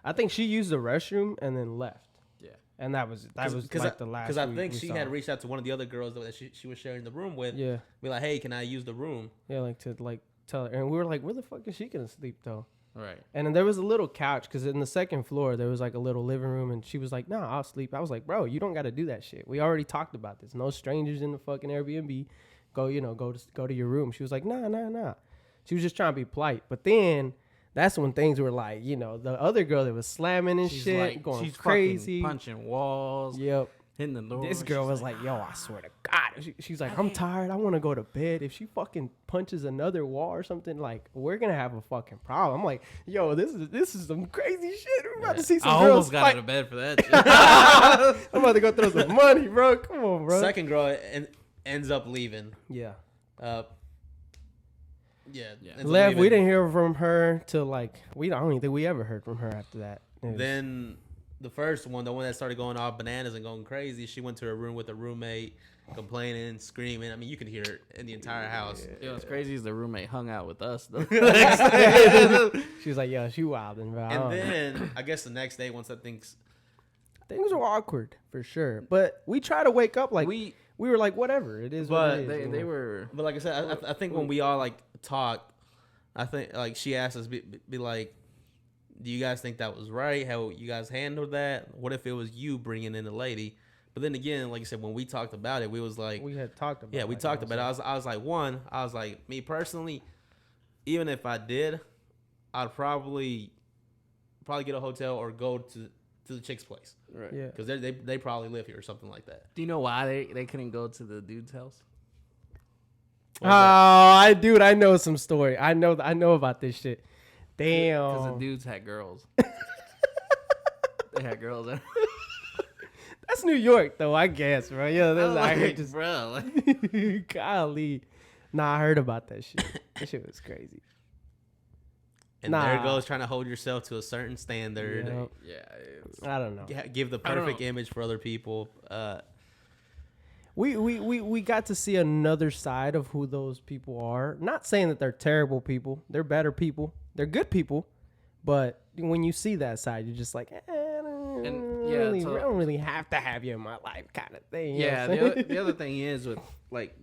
I think she used the restroom and then left. Yeah. And that was like the last. Because I think she had reached out to one of the other girls that she was sharing the room with. Yeah. Be like, hey, can I use the room? Yeah, like to tell her, and we were like, where the fuck is she gonna sleep though? Right. And then there was a little couch because in the second floor there was like a little living room, and she was like, "No, I'll sleep." I was like, "Bro, you don't got to do that shit. We already talked about this. No strangers in the fucking Airbnb. Go to your room." She was like, "Nah." She was just trying to be polite, but then that's when things were like, the other girl that was slamming and She's shit, like, going she's crazy, punching walls. Yep. Hitting the door. This girl was like, "Yo, I swear to God." She's like, "I'm tired. I want to go to bed. If she fucking punches another wall or something, like, we're gonna have a fucking problem." I'm like, "Yo, this is some crazy shit. We're about to see some I girls almost got fight." out of bed for that shit. I'm about to go throw some money, bro. Come on, bro. Second girl ends up leaving. Yeah. Yeah. Left. We didn't hear from her till like I don't even think we ever heard from her after that. Then the first one, the one that started going off bananas and going crazy, she went to her room with a roommate, complaining, screaming. I mean, you could hear it in the entire house. Yeah, what's crazy is the roommate hung out with us though. She was like, "Yo, she wilding, bro." And then I guess the next day, once things were awkward for sure, but we try to wake up like we were like, whatever it is. But what it is, they were. But like I said, I think when we all like talk, I think like she asked us be like, do you guys think that was right? How you guys handled that? What if it was you bringing in the lady? But then again, like you said, when we talked about it, we was like, we had talked about. Yeah, we talked about it. I was like, me personally, even if I did, I'd probably get a hotel or go to the chick's place. Right. Yeah. Because they probably live here or something like that. Do you know why they couldn't go to the dude's house? I know some story. I know about this shit. Damn. Because the dudes had girls. They had girls. That's New York, though, I guess, bro. Yeah, that's like, I heard just bro. golly. Nah, I heard about that shit. That shit was crazy. And there goes trying to hold yourself to a certain standard. Yep. Yeah. I don't know. Give the perfect image for other people. We got to see another side of who those people are. Not saying that they're terrible people. They're better people. They're good people. But when you see that side, you're just like, I don't really have to have you in my life, kind of thing. Yeah. The other thing is with like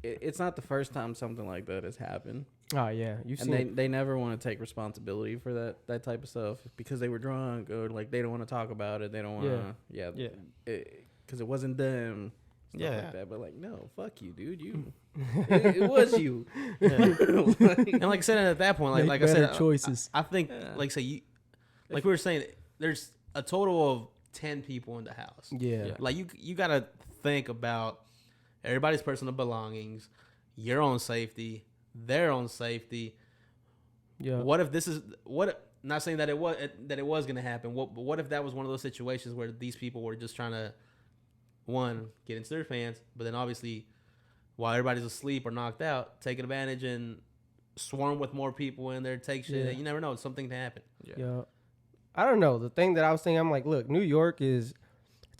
it's not the first time something like that has happened. Oh yeah, they never want to take responsibility for that type of stuff because they were drunk or like they don't want to talk about it. They don't want to because it wasn't them. Stuff like that. But like, no, fuck you, dude. You it was you. And like I said at that point, like I said, choices. I think like say you, like we were saying, there's a total of 10 people in the house. Yeah. Like you gotta think about everybody's personal belongings, your own safety, their own safety. Yeah. What if this is not saying that it was gonna happen. What if that was one of those situations where these people were just trying to get into their pants, but then obviously while everybody's asleep or knocked out, taking advantage and swarm with more people in there, take shit. You never know, something can happen. Yeah. I don't know. The thing that I was thinking, I'm like, look, New York it's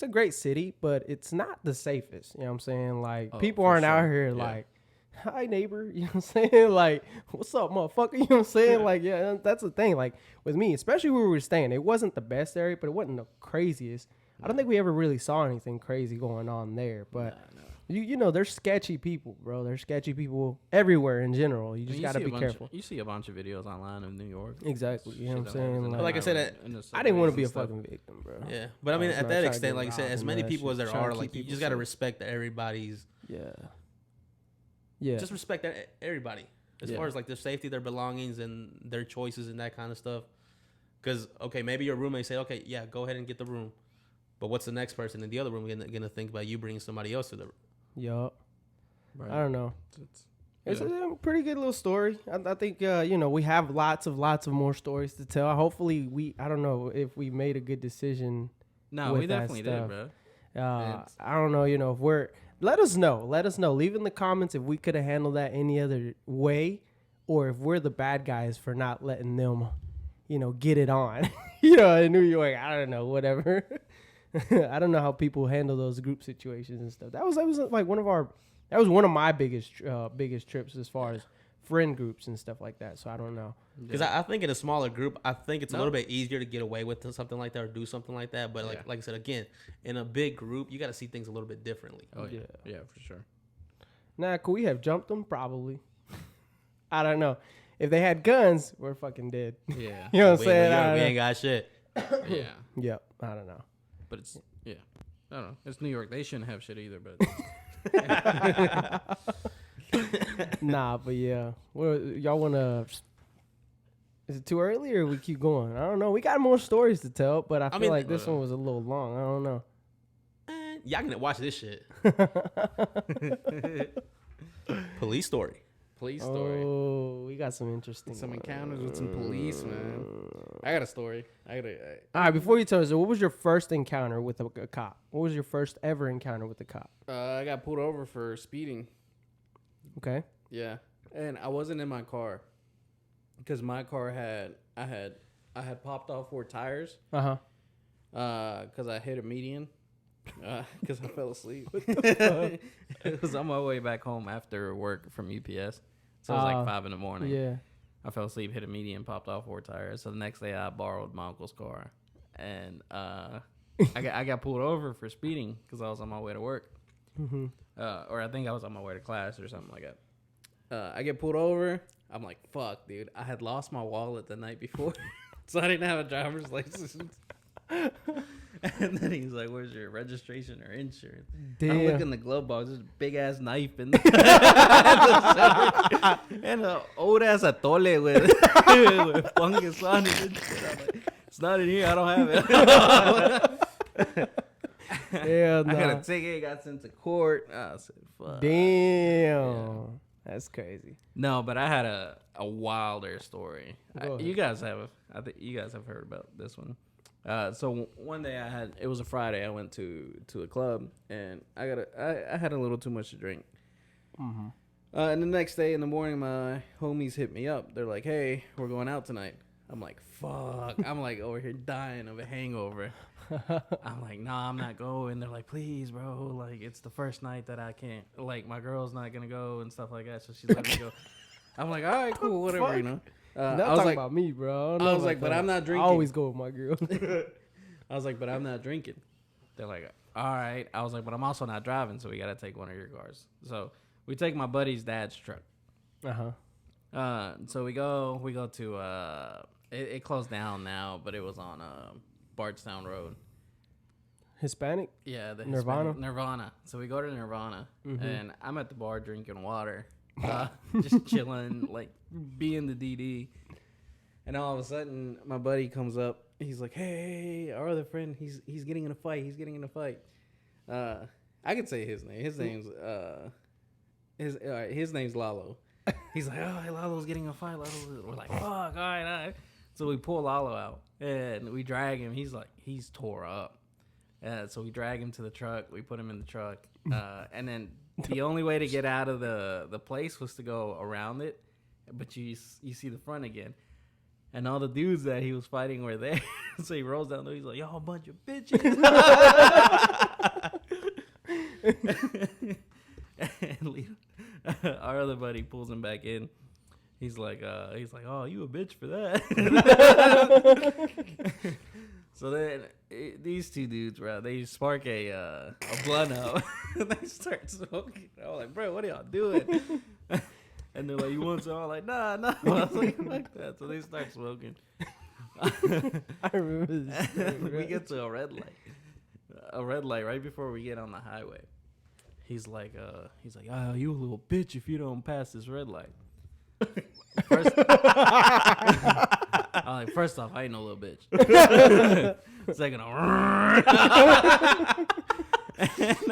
a great city, but it's not the safest. You know what I'm saying? Like, people aren't out here like, hi, neighbor. You know what I'm saying? Like, what's up, motherfucker? You know what I'm saying? Like, yeah, that's the thing. Like, with me, especially where we were staying, it wasn't the best area, but it wasn't the craziest. I don't think we ever really saw anything crazy going on there. But You know, there's sketchy people, bro. There's sketchy people everywhere in general. You just gotta be careful. You see a bunch of videos online of New York. Exactly. You know what I'm saying? Like I said, I didn't want to be a fucking victim, bro. Yeah, but I mean, at that extent, like I said, as many people as there are, like you just gotta safe. respect everybody's. Yeah. Just respect everybody as far as like their safety, their belongings, and their choices and that kind of stuff. Because okay, maybe your roommate say, okay, yeah, go ahead and get the room, but what's the next person in the other room gonna think about you bringing somebody else to the room? Yup. Right. I don't know. It's a pretty good little story. I think you know, we have lots of more stories to tell. Hopefully, I don't know if we made a good decision. No, we definitely did, bro. I don't know. You know, if we're let us know. Leave in the comments if we could have handled that any other way, or if we're the bad guys for not letting them, you know, get it on. You know, in New York, I don't know, whatever. I don't know how people handle those group situations and stuff. That was like one of my biggest trips as far as friend groups and stuff like that. So I don't know. Because I think in a smaller group, I think it's a little bit easier to get away with something like that or do something like that. But like I said, again, in a big group, you got to see things a little bit differently. Oh yeah, for sure. Nah, could we have jumped them? Probably. I don't know. If they had guns, we're fucking dead. Yeah. You know what I'm saying? We ain't got shit. Yeah. Yep. I don't know. But it's I don't know. It's New York. They shouldn't have shit either. But Nah, but yeah. Well, y'all wanna? Is it too early or we keep going? I don't know. We got more stories to tell, but I feel like this one was a little long. I don't know. Y'all gonna watch this shit. Police story. Police story. Oh, we got some interesting. Some encounters with some police, man. I got a story. All right, before you tell us, what was your first encounter with a cop? What was your first ever encounter with a cop? I got pulled over for speeding. Okay. Yeah, and I wasn't in my car because my car I had popped off 4 tires. Because I hit a median. Because I fell asleep. It was on my way back home after work from UPS. So it was like 5 a.m. Yeah. I fell asleep, hit a median, popped off 4 tires. So the next day I borrowed my uncle's car. And I got pulled over for speeding because I was on my way to work. Mm-hmm. Or I think I was on my way to class or something like that. I get pulled over. I'm like, fuck, dude. I had lost my wallet the night before. So I didn't have a driver's license. And then he's like, where's your registration or insurance? Damn. I'm looking in the glove box. There's a big ass knife in there. And an old ass atole with fungus on it. And shit. I'm like, it's not in here. I don't have it. Yeah, I got a ticket. Got sent to court. I said, fuck. Damn. Yeah. That's crazy. No, but I had a wilder story. You guys have. I think you guys have heard about this one. So one day it was a Friday. I went to a club and I had a little too much to drink. Mm-hmm. And the next day in the morning, my homies hit me up. They're like, "Hey, we're going out tonight." I'm like, "Fuck!" I'm like over here dying of a hangover. I'm like, "Nah, I'm not going." They're like, "Please, bro. Like, it's the first night that I can't. Like, my girl's not gonna go and stuff like that." So she's let me go. I'm like, "All right, cool, whatever, you know." Not talking about me, bro. I was like, but I'm not drinking. I always go with my girl. I was like, but I'm not drinking. They're like, all right. I was like, but I'm also not driving, so we got to take one of your cars. So we take my buddy's dad's truck. So we go to, it closed down now, but it was on Bardstown Road. Hispanic? Yeah, the Nirvana? Nirvana. So we go to Nirvana, and I'm at the bar drinking water, just chilling, like being the DD. And all of a sudden, my buddy comes up. He's like, "Hey, our other friend, he's getting in a fight. He's getting in a fight." I could say his name. His name's Lalo. He's like, "Oh, hey, Lalo's getting in a fight." We're like, "Fuck, all right." So we pull Lalo out and we drag him. He's tore up. So we drag him to the truck. We put him in the truck. And then the only way to get out of the place was to go around it. But you see the front again. And all the dudes that he was fighting were there. So he rolls down there. He's like, "Y'all a bunch of bitches." And our other buddy pulls him back in. He's like, "Oh, you a bitch for that." So then these two dudes, bro, they spark a blunt up. And they start smoking. I was like, bro, what are y'all doing? And they're like, you want some? I'm like, nah. I was like, fuck that. So they start smoking. I remember this. We get to a red light right before we get on the highway. He's like, oh, you a little bitch if you don't pass this red light. First off, I ain't no little bitch. Second, and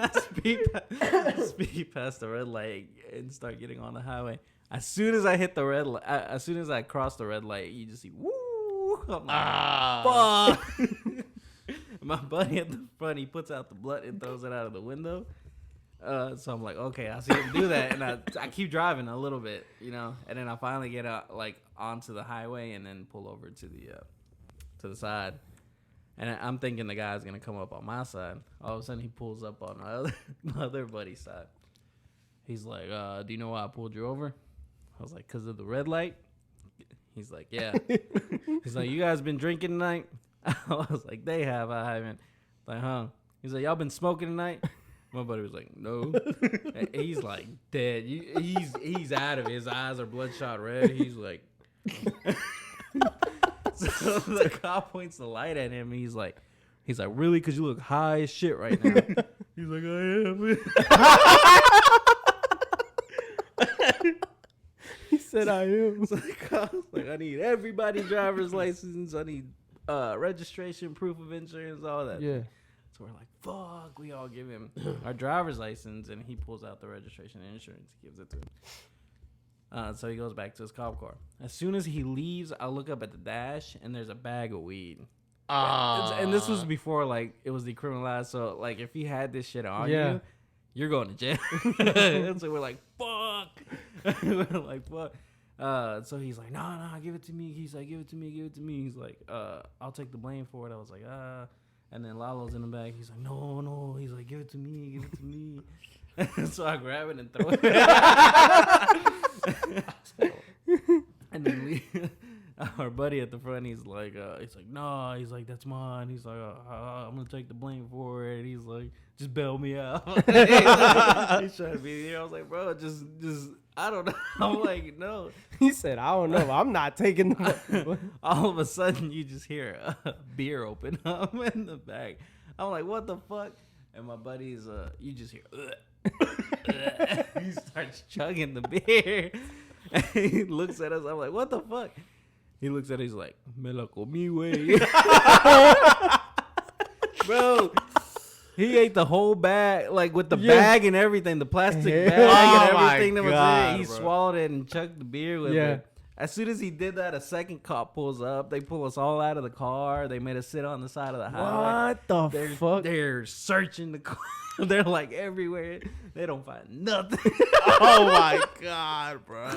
I speed past the red light and start getting on the highway. As soon as I hit the red light, as soon as I cross the red light, you just see woo. I'm like, fuck. My buddy at the front, he puts out the blunt and throws it out of the window. So I'm like, okay, I see him do that, and I keep driving a little bit, you know, and then I finally get out onto the highway and then pull over to the side, and I'm thinking the guy's gonna come up on my side. All of a sudden, he pulls up on my other buddy's side. He's like, "Do you know why I pulled you over?" I was like, "'Cause of the red light." He's like, "Yeah." He's like, "You guys been drinking tonight?" I was like, "They have. I haven't." Like, huh? He's like, "Y'all been smoking tonight?" My buddy was like, "No." He's like dead. He's out of it. His eyes are bloodshot red. He's like, so the cop points the light at him. And he's like, "Really? 'Cause you look high as shit right now." He's like, "I am." He said, "I am." So the cop's like, "I need everybody's driver's license. I need registration, proof of insurance, all that." Yeah. So we're like, fuck, we all give him our driver's license, and he pulls out the registration and insurance. He gives it to him. So he goes back to his cop car. As soon as he leaves, I look up at the dash, and there's a bag of weed. And this was before, it was decriminalized. So, if he had this shit on you, you're going to jail. And so we're like, fuck. We're like, fuck. So he's like, no, give it to me. He's like, give it to me. He's like, I'll take the blame for it. I was like, And then Lalo's in the bag. He's like, no. He's like, give it to me. So I grab it and throw it. And then our buddy at the front, he's like, no. He's like, that's mine. He's like, I'm going to take the blame for it. He's like, just bail me out. He's trying to be here. I was like, bro, just, I don't know. I'm like, no. He said, I don't know. I'm not taking the All of a sudden, you just hear a beer open up in the bag. I'm like, what the fuck? And my buddy's, you just hear, he starts chugging the beer. And he looks at us. I'm like, what the fuck? He looks at it. He's like, me la comí, güey. Bro. He ate the whole bag, with the bag and everything, the plastic bag and everything that was in it. He swallowed it and chugged the beer with it. As soon as he did that, a second cop pulls up. They pull us all out of the car. They made us sit on the side of the highway. What the fuck? They're searching the car. They're everywhere. They don't find nothing. Oh my God, bro.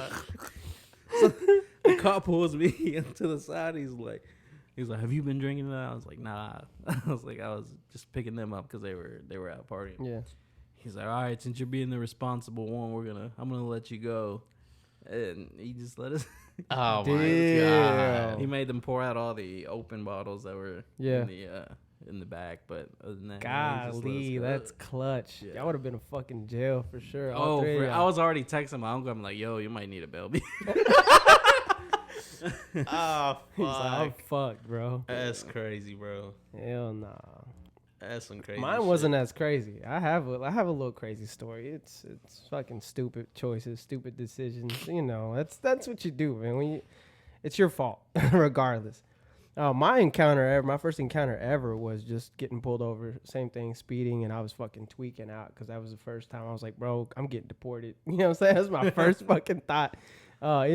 So the cop pulls me to the side. He's like, have you been drinking that? I was like, nah. I was just picking them up because they were out partying. Yeah. He's like, all right, since you're being the responsible one, I'm gonna let you go. And he just let us. Oh my God. He made them pour out all the open bottles that were in the back, but other than that, golly, that's clutch. Yeah. Y'all would have been in fucking jail for sure. I was already texting my uncle. I'm like, yo, you might need a bail. Oh, fuck. He's like, I'm fucked, bro. That's crazy, bro. Hell nah. That's some crazy Mine shit. wasn't as crazy. I have a little crazy story. It's fucking stupid choices, stupid decisions. You know, that's what you do, man. It's your fault, regardless. My first encounter ever was just getting pulled over. Same thing, speeding, and I was fucking tweaking out because that was the first time I was like, bro, I'm getting deported. You know what I'm saying? That was my first fucking thought. No, I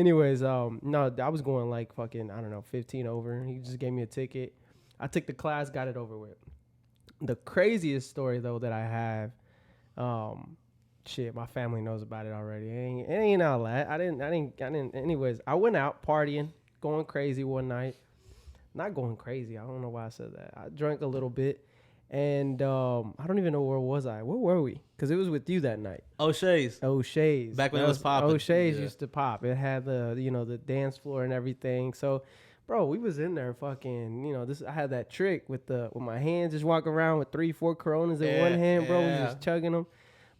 was going fucking, I don't know, 15 over. He just gave me a ticket. I took the class, got it over with. The craziest story though that I have, my family knows about it already. It ain't all that. I didn't. Anyways, I went out partying, going crazy one night. Not going crazy. I don't know why I said that. I drank a little bit, and I don't even know where was I. Where were we? Because it was with you that night. O'Shea's. O'Shea's. Back when it was popping. O'Shea's used to pop. It had the dance floor and everything. So Bro, we was in there fucking, I had that trick with my hands, just walk around with 3-4 Coronas in one hand, bro. We was just chugging them.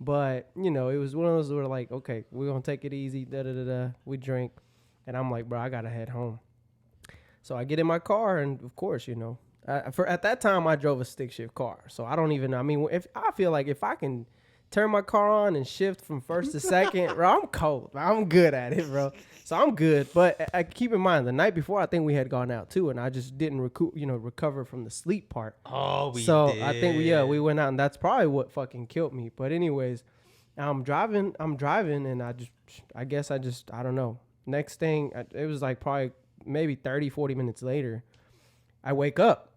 But, it was one of those where like, okay, we're going to take it easy, da-da-da-da. We drink. And I'm like, bro, I got to head home. So I get in my car, and of course, at that time, I drove a stick shift car. So I don't even know. I mean, I feel like if I can turn my car on and shift from first to second, bro, I'm cold. I'm good at it, bro. So I'm good. But keep in mind, the night before, I think we had gone out too, and I just didn't recover from the sleep part. Oh, we so did. I think we went out, and that's probably what fucking killed me. But anyways, I'm driving, and I don't know. Next thing, it was like probably maybe 30, 40 minutes later, I wake up.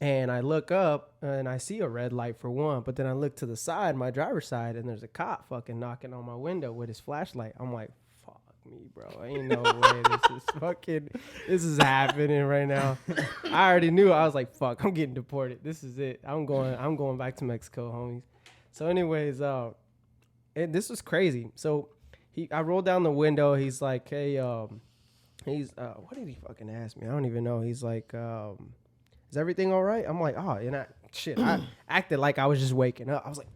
And I look up and I see a red light for one, but then I look to the side, my driver's side, and there's a cop fucking knocking on my window with his flashlight. I'm like, fuck me, bro. Ain't no way this is happening right now. I already knew. I was like, fuck, I'm getting deported. This is it. I'm going back to Mexico, homies. So anyways, this was crazy. So I rolled down the window. He's like, hey, what did he fucking ask me? I don't even know. He's like, is everything all right? I'm like, oh, and I acted like I was just waking up. I was like,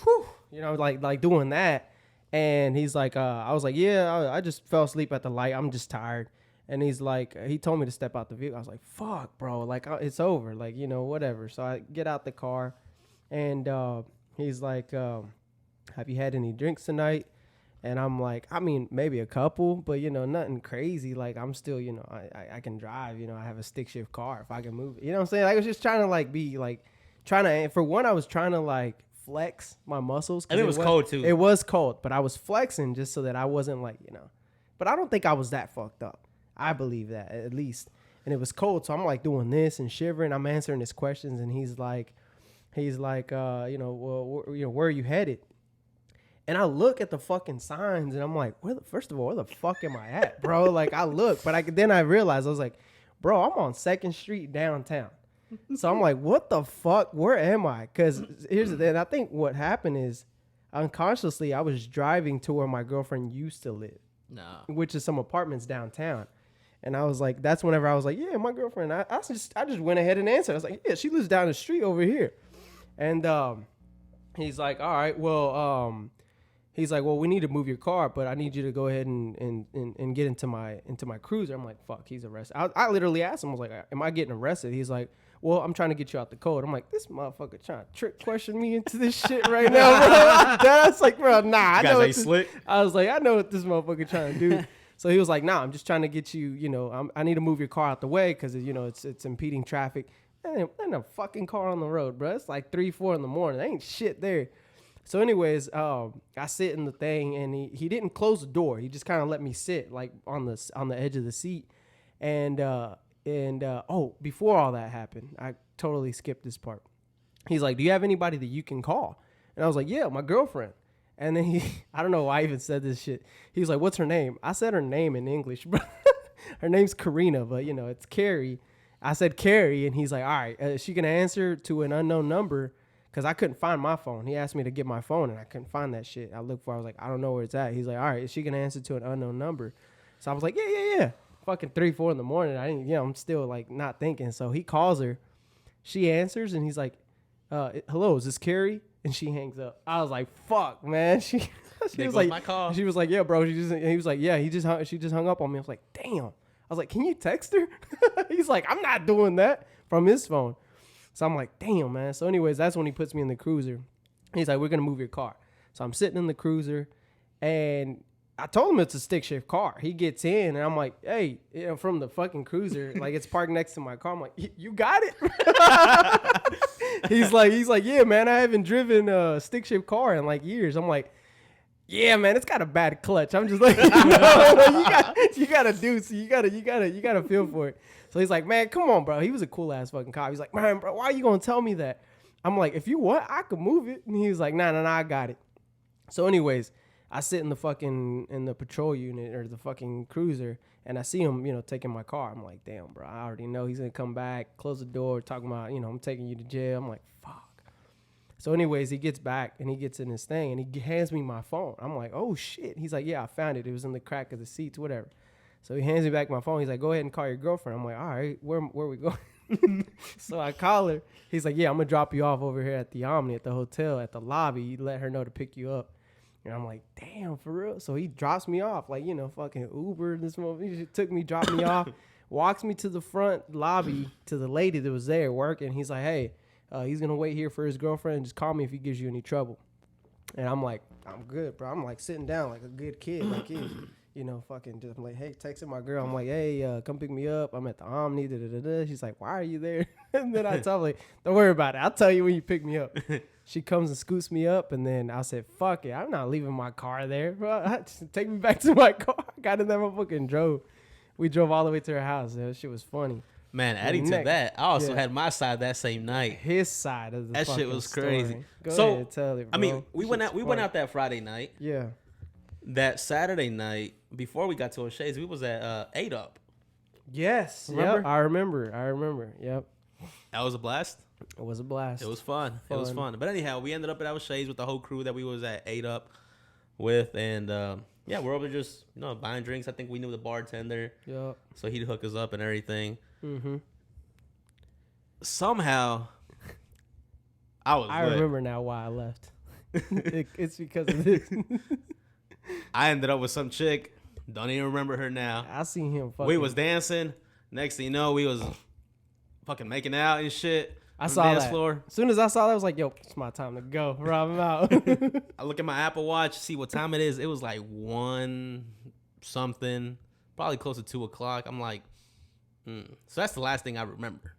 whew, like doing that. And he's like, I was like, yeah, I just fell asleep at the light. I'm just tired. And he's like, he told me to step out the vehicle. I was like, fuck, bro, like it's over, like, whatever. So I get out the car, and he's like, have you had any drinks tonight? And I'm like, I mean, maybe a couple, but, nothing crazy. Like, I'm still, I can drive, I have a stick shift car if I can move it. You know what I'm saying? I was just trying to, like, for one, I was trying to, like, flex my muscles. And it was cold, too. It was cold, but I was flexing just so that I wasn't, like, But I don't think I was that fucked up. I believe that, at least. And it was cold, so I'm, like, doing this and shivering. I'm answering his questions, and he's like, well, where are you headed? And I look at the fucking signs, and I'm like, first of all, where the fuck am I at, bro? Like, I look, but then I realized, I was like, bro, I'm on 2nd Street downtown. So I'm like, what the fuck? Where am I? Because here's the thing. I think what happened is, unconsciously, I was driving to where my girlfriend used to live, which is some apartments downtown. And I was like, that's whenever I was like, yeah, my girlfriend. I just went ahead and answered. I was like, yeah, she lives down the street over here. And he's like, all right, well, he's like, well, we need to move your car, but I need you to go ahead and get into my cruiser. I'm like, fuck, he's arrested. I literally asked him, I was like, am I getting arrested? He's like, well, I'm trying to get you out the code. I'm like, this motherfucker trying to trick question me into this shit right now, bro. That's like, bro, nah. I know slick. I was like, I know what this motherfucker trying to do. So he was like, nah, I'm just trying to get you, I need to move your car out the way because, it's impeding traffic. And a fucking car on the road, bro. It's like 3, 4 in the morning. There ain't shit there. So anyways, I sit in the thing, and he didn't close the door. He just kind of let me sit like on the edge of the seat. And before all that happened, I totally skipped this part. He's like, do you have anybody that you can call? And I was like, yeah, my girlfriend. And then I don't know why I even said this shit. He was like, what's her name? I said her name in English, bro. Her name's Karina, but it's Carrie. I said Carrie, and he's like, all right, is she going to answer to an unknown number? Because I couldn't find my phone. He asked me to get my phone, and I couldn't find that shit. I looked for it. I was like, I don't know where it's at. He's like, all right, is she going to answer to an unknown number? So I was like, yeah. Fucking 3, 4 in the morning. I didn't, I'm still like not thinking. So he calls her. She answers, and he's like, hello, is this Carrie? And she hangs up. I was like, fuck, man. She was like, my call. She was like, yeah, bro. He was like, yeah, she just hung up on me. I was like, damn. I was like, can you text her? He's like, I'm not doing that, from his phone. So I'm like, damn, man. So anyways, that's when he puts me in the cruiser. He's like, we're going to move your car. So I'm sitting in the cruiser, and I told him it's a stick shift car. He gets in, and I'm like, hey, from the fucking cruiser, like it's parked next to my car. I'm like, you got it? He's like, yeah, man, I haven't driven a stick shift car in like years. I'm like, yeah, man, it's got a bad clutch. I'm just like, you gotta do, so you gotta feel for it. So he's like, man, come on, bro. He was a cool ass fucking cop. He's like, man, bro, why are you gonna tell me that? I'm like, if you want, I could move it. And he was like, nah, I got it. So anyways, I sit in the patrol unit or the fucking cruiser, and I see him, taking my car. I'm like, damn, bro, I already know he's gonna come back, close the door, talking about, I'm taking you to jail. I'm like, fuck. So anyways, he gets back, and he gets in his thing, and he hands me my phone. I'm like, oh shit. He's like, yeah, I found it. It was in the crack of the seats, whatever. So he hands me back my phone. He's like, go ahead and call your girlfriend. I'm like, all right, where we going? So I call her. He's like, yeah, I'm going to drop you off over here at the Omni, at the hotel, at the lobby. You let her know to pick you up. And I'm like, damn, for real? So he drops me off. Like, you know, fucking Uber. This moment. He took me, dropped me off, walks me to the front lobby to the lady that was there working. He's like, hey, he's going to wait here for his girlfriend. Just call me if he gives you any trouble. And I'm like, I'm good, bro. I'm like sitting down like a good kid. Like, you know, fucking just like, hey, texting my girl. I'm like, hey, come pick me up. I'm at the Omni. Da-da-da-da. She's like, why are you there? And then I tell her, like, don't worry about it. I'll tell you when you pick me up. She comes and scoots me up. And then I said, fuck it. I'm not leaving my car there, bro. Take me back to my car. Got in that motherfucker and drove. We drove all the way to her house. That shit was funny. Man, adding to that, I also had my side that same night. His side of the that shit was crazy. Story. Go ahead, tell it, bro. I mean, we went out that Friday night. Yeah. That Saturday night, before we got to O'Shea's, we was at 8 Up. Yes. Remember? Yep. I remember. Yep. That was a blast. It was a blast. It was fun. It was fun. But anyhow, we ended up at O'Shea's with the whole crew that we was at 8 Up with, and yeah, we're over just buying drinks. I think we knew the bartender. Yep. So he'd hook us up and everything. Mm-hmm. Somehow, I remember now why I left. It's because of this. I ended up with some chick. Don't even remember her now. I seen him fucking. We was dancing. Next thing you know, we was fucking making out and shit. I saw dance that. Floor. As soon as I saw that, I was like, yo, it's my time to go. Rob him out. I look at my Apple Watch, see what time it is. It was like 1 something, probably close to 2 o'clock. I'm like, So that's the last thing I remember.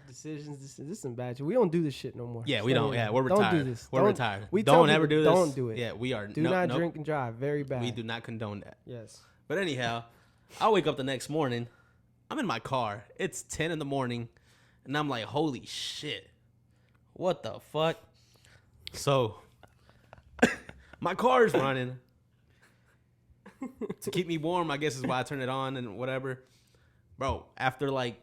Decisions. This is some bad shit. We don't do this shit no more. Yeah, we don't. Yeah, we're retired. Don't do this. We're retired. We don't ever do this. Don't do it. Yeah, we are. Do not drink and drive. Very bad. We do not condone that. Yes. But anyhow, I wake up the next morning. I'm in my car. It's 10 in the morning. And I'm like, holy shit. What the fuck? So, my car is running. To keep me warm, I guess is why I turn it on and whatever. Bro, after like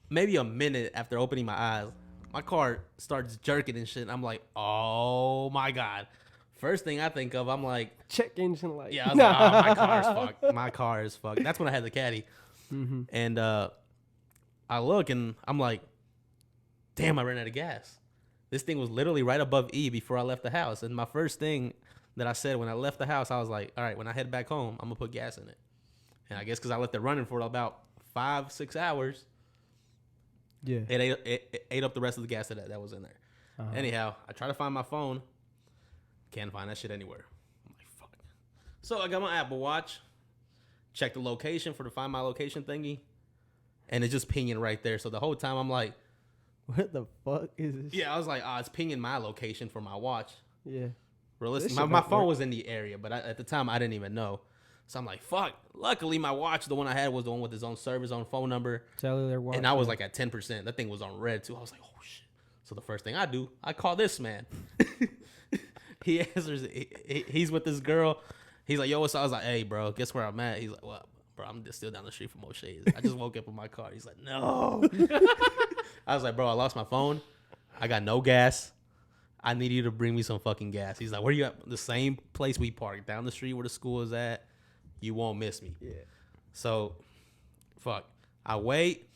maybe a minute after opening my eyes, my car starts jerking and shit. And I'm like, oh my God. First thing I think of, I'm like, check engine light. Yeah, I was like, oh, my car's fucked. My car is fucked. That's when I had the caddy. Mm-hmm. And I look and I'm like, damn, I ran out of gas. This thing was literally right above E before I left the house. And my first thing that I said when I left the house, I was like, all right, when I head back home, I'm going to put gas in it. And I guess because I left it running for about 5-6 hours, yeah, it ate up the rest of the gas that was in there. Uh-huh. Anyhow, I try to find my phone. Can't find that shit anywhere. I'm like, fuck. So I got my Apple Watch, check the location for the Find My Location thingy, and it's just pinging right there. So the whole time I'm like, what the fuck is this? Yeah, I was like, it's pinging my location for my watch. Yeah. Realistically, my phone was in the area, but at the time I didn't even know. So I'm like, fuck. Luckily, my watch, the one I had, was the one with his own service, own phone number. Cellular watch. And I was like at 10%. That thing was on red too. I was like, oh shit. So the first thing I do, I call this man. He answers. He's with this girl. He's like, yo, what's up? I was like, hey, bro, guess where I'm at? He's like, well, bro, I'm just still down the street from O'Shea's. I just woke up in my car. He's like, no. I was like, bro, I lost my phone. I got no gas. I need you to bring me some fucking gas. He's like, where you at? The same place we parked, down the street where the school is at. You won't miss me. Yeah. So, fuck. I wait.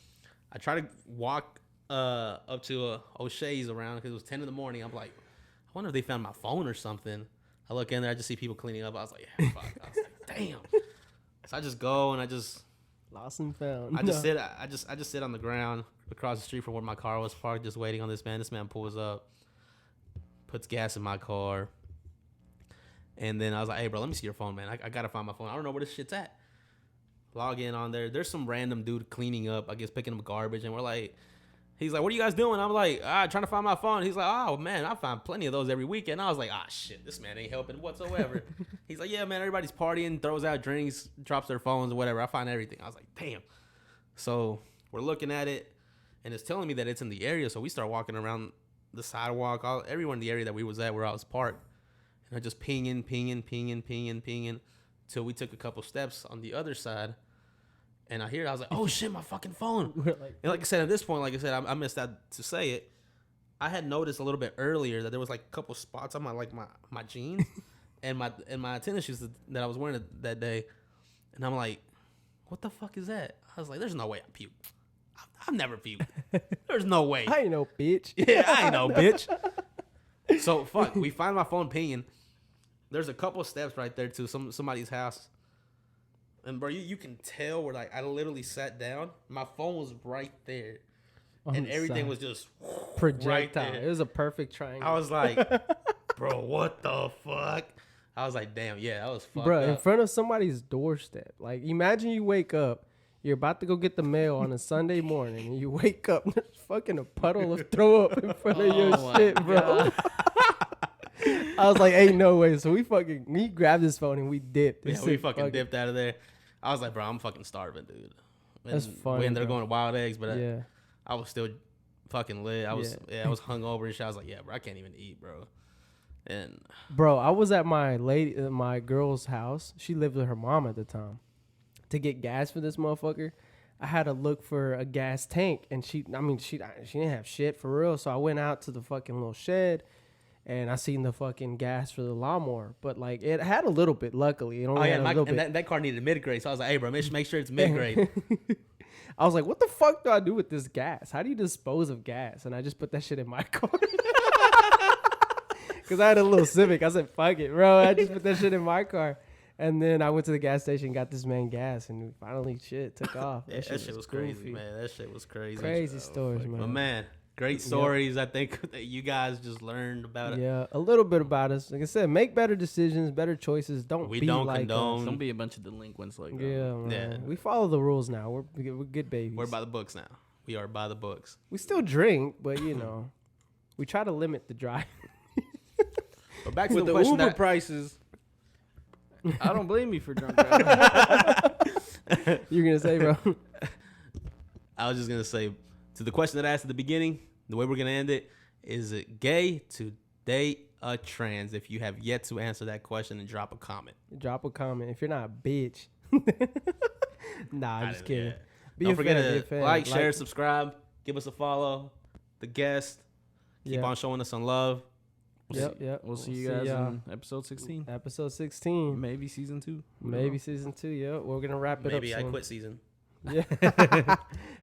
I try to walk up to O'Shea's around because it was 10 in the morning. I'm like, I wonder if they found my phone or something. I look in there. I just see people cleaning up. I was like, yeah, fuck. I was like, damn. So I just go and I just lost and found. I just sit. I just sit on the ground across the street from where my car was parked, just waiting on this man. This man pulls up, puts gas in my car, and then I was like, hey, bro, let me see your phone, man. I gotta find my phone. I don't know where this shit's at. Log in on there. There's some random dude cleaning up, I guess picking up garbage, and we're like, he's like, what are you guys doing? I'm like, trying to find my phone. He's like, oh, man, I find plenty of those every weekend. I was like, shit, this man ain't helping whatsoever. He's like, yeah, man, everybody's partying, throws out drinks, drops their phones or whatever. I find everything. I was like, damn. So we're looking at it, and it's telling me that it's in the area. So we start walking around the sidewalk, everyone in the area that we was at where I was parked. And I just pinging, till we took a couple steps on the other side. And I hear it. I was like, oh, shit, my fucking phone. And like I said, at this point, I missed out to say it. I had noticed a little bit earlier that there was like a couple spots on my jeans. and my tennis shoes that I was wearing that day, and I'm like, what the fuck is that? I was like, there's no way I puked. I've never puked. There's no way. I ain't no bitch. Yeah, I ain't no bitch. So fuck, we find my phone pinging. There's a couple steps right there to somebody's house. And bro, you can tell where like I literally sat down. My phone was right there. And everything was just projectile. Right there. It was a perfect triangle. I was like, bro, what the fuck? I was like, damn, yeah, that was fucked bro, up. in front of somebody's doorstep. Like, imagine you wake up, you're about to go get the mail on a Sunday morning, and you wake up and there's fucking a puddle of throw up in front of your shit, bro. I was like, ain't no way. So we grabbed his phone and we dipped. Yeah, we fucking dipped out of there. I was like, bro, I'm fucking starving, dude. And That's funny. We ended up bro. going to Wild Eggs, but Yeah. I was still fucking lit. I was hungover and shit. I was like, yeah, bro, I can't even eat, bro. And Bro, I was at my girl's house. She lived with her mom at the time. To get gas for this motherfucker, I had to look for a gas tank, and she didn't have shit for real. So I went out to the fucking little shed, and I seen the fucking gas for the lawnmower. But like, it had a little bit. Luckily, it only had a little bit. That car needed mid-grade, so I was like, hey, bro, make sure it's mid-grade. I was like, what the fuck do I do with this gas? How do you dispose of gas? And I just put that shit in my car. Because I had a little Civic. I said, fuck it, bro. I just put that shit in my car. And then I went to the gas station, got this man gas, and finally took off. Yeah, that shit was crazy, man. That shit was crazy. Crazy stories, man. But man, great stories. I think that you guys just learned about it. Yeah, a little bit about us. Like I said, make better decisions, better choices. Don't We be don't like condone. us. Don't be a bunch of delinquents like that. Yeah, man. Yeah. We follow the rules now. We're good babies. We're by the books now. We are by the books. We still drink, but we try to limit the drive. But back to With the the question Uber that, prices, I don't blame you for drunk driving. You're gonna say, bro? I was just gonna say to the question that I asked at the beginning, the way we're gonna end it is it gay to date a trans? If you have yet to answer that question, and drop a comment. Drop a comment if you're not a bitch. Nah, I'm just kidding. Yeah. Be Don't a forget fan, be a to fan. like, share, subscribe, give us a follow. The guest, keep on showing us some love. Yep. We'll see you guys in episode 16. Episode 16. Maybe season 2. Maybe season 2. Yeah, we're gonna wrap it up. Maybe I soon. quit season. Yeah.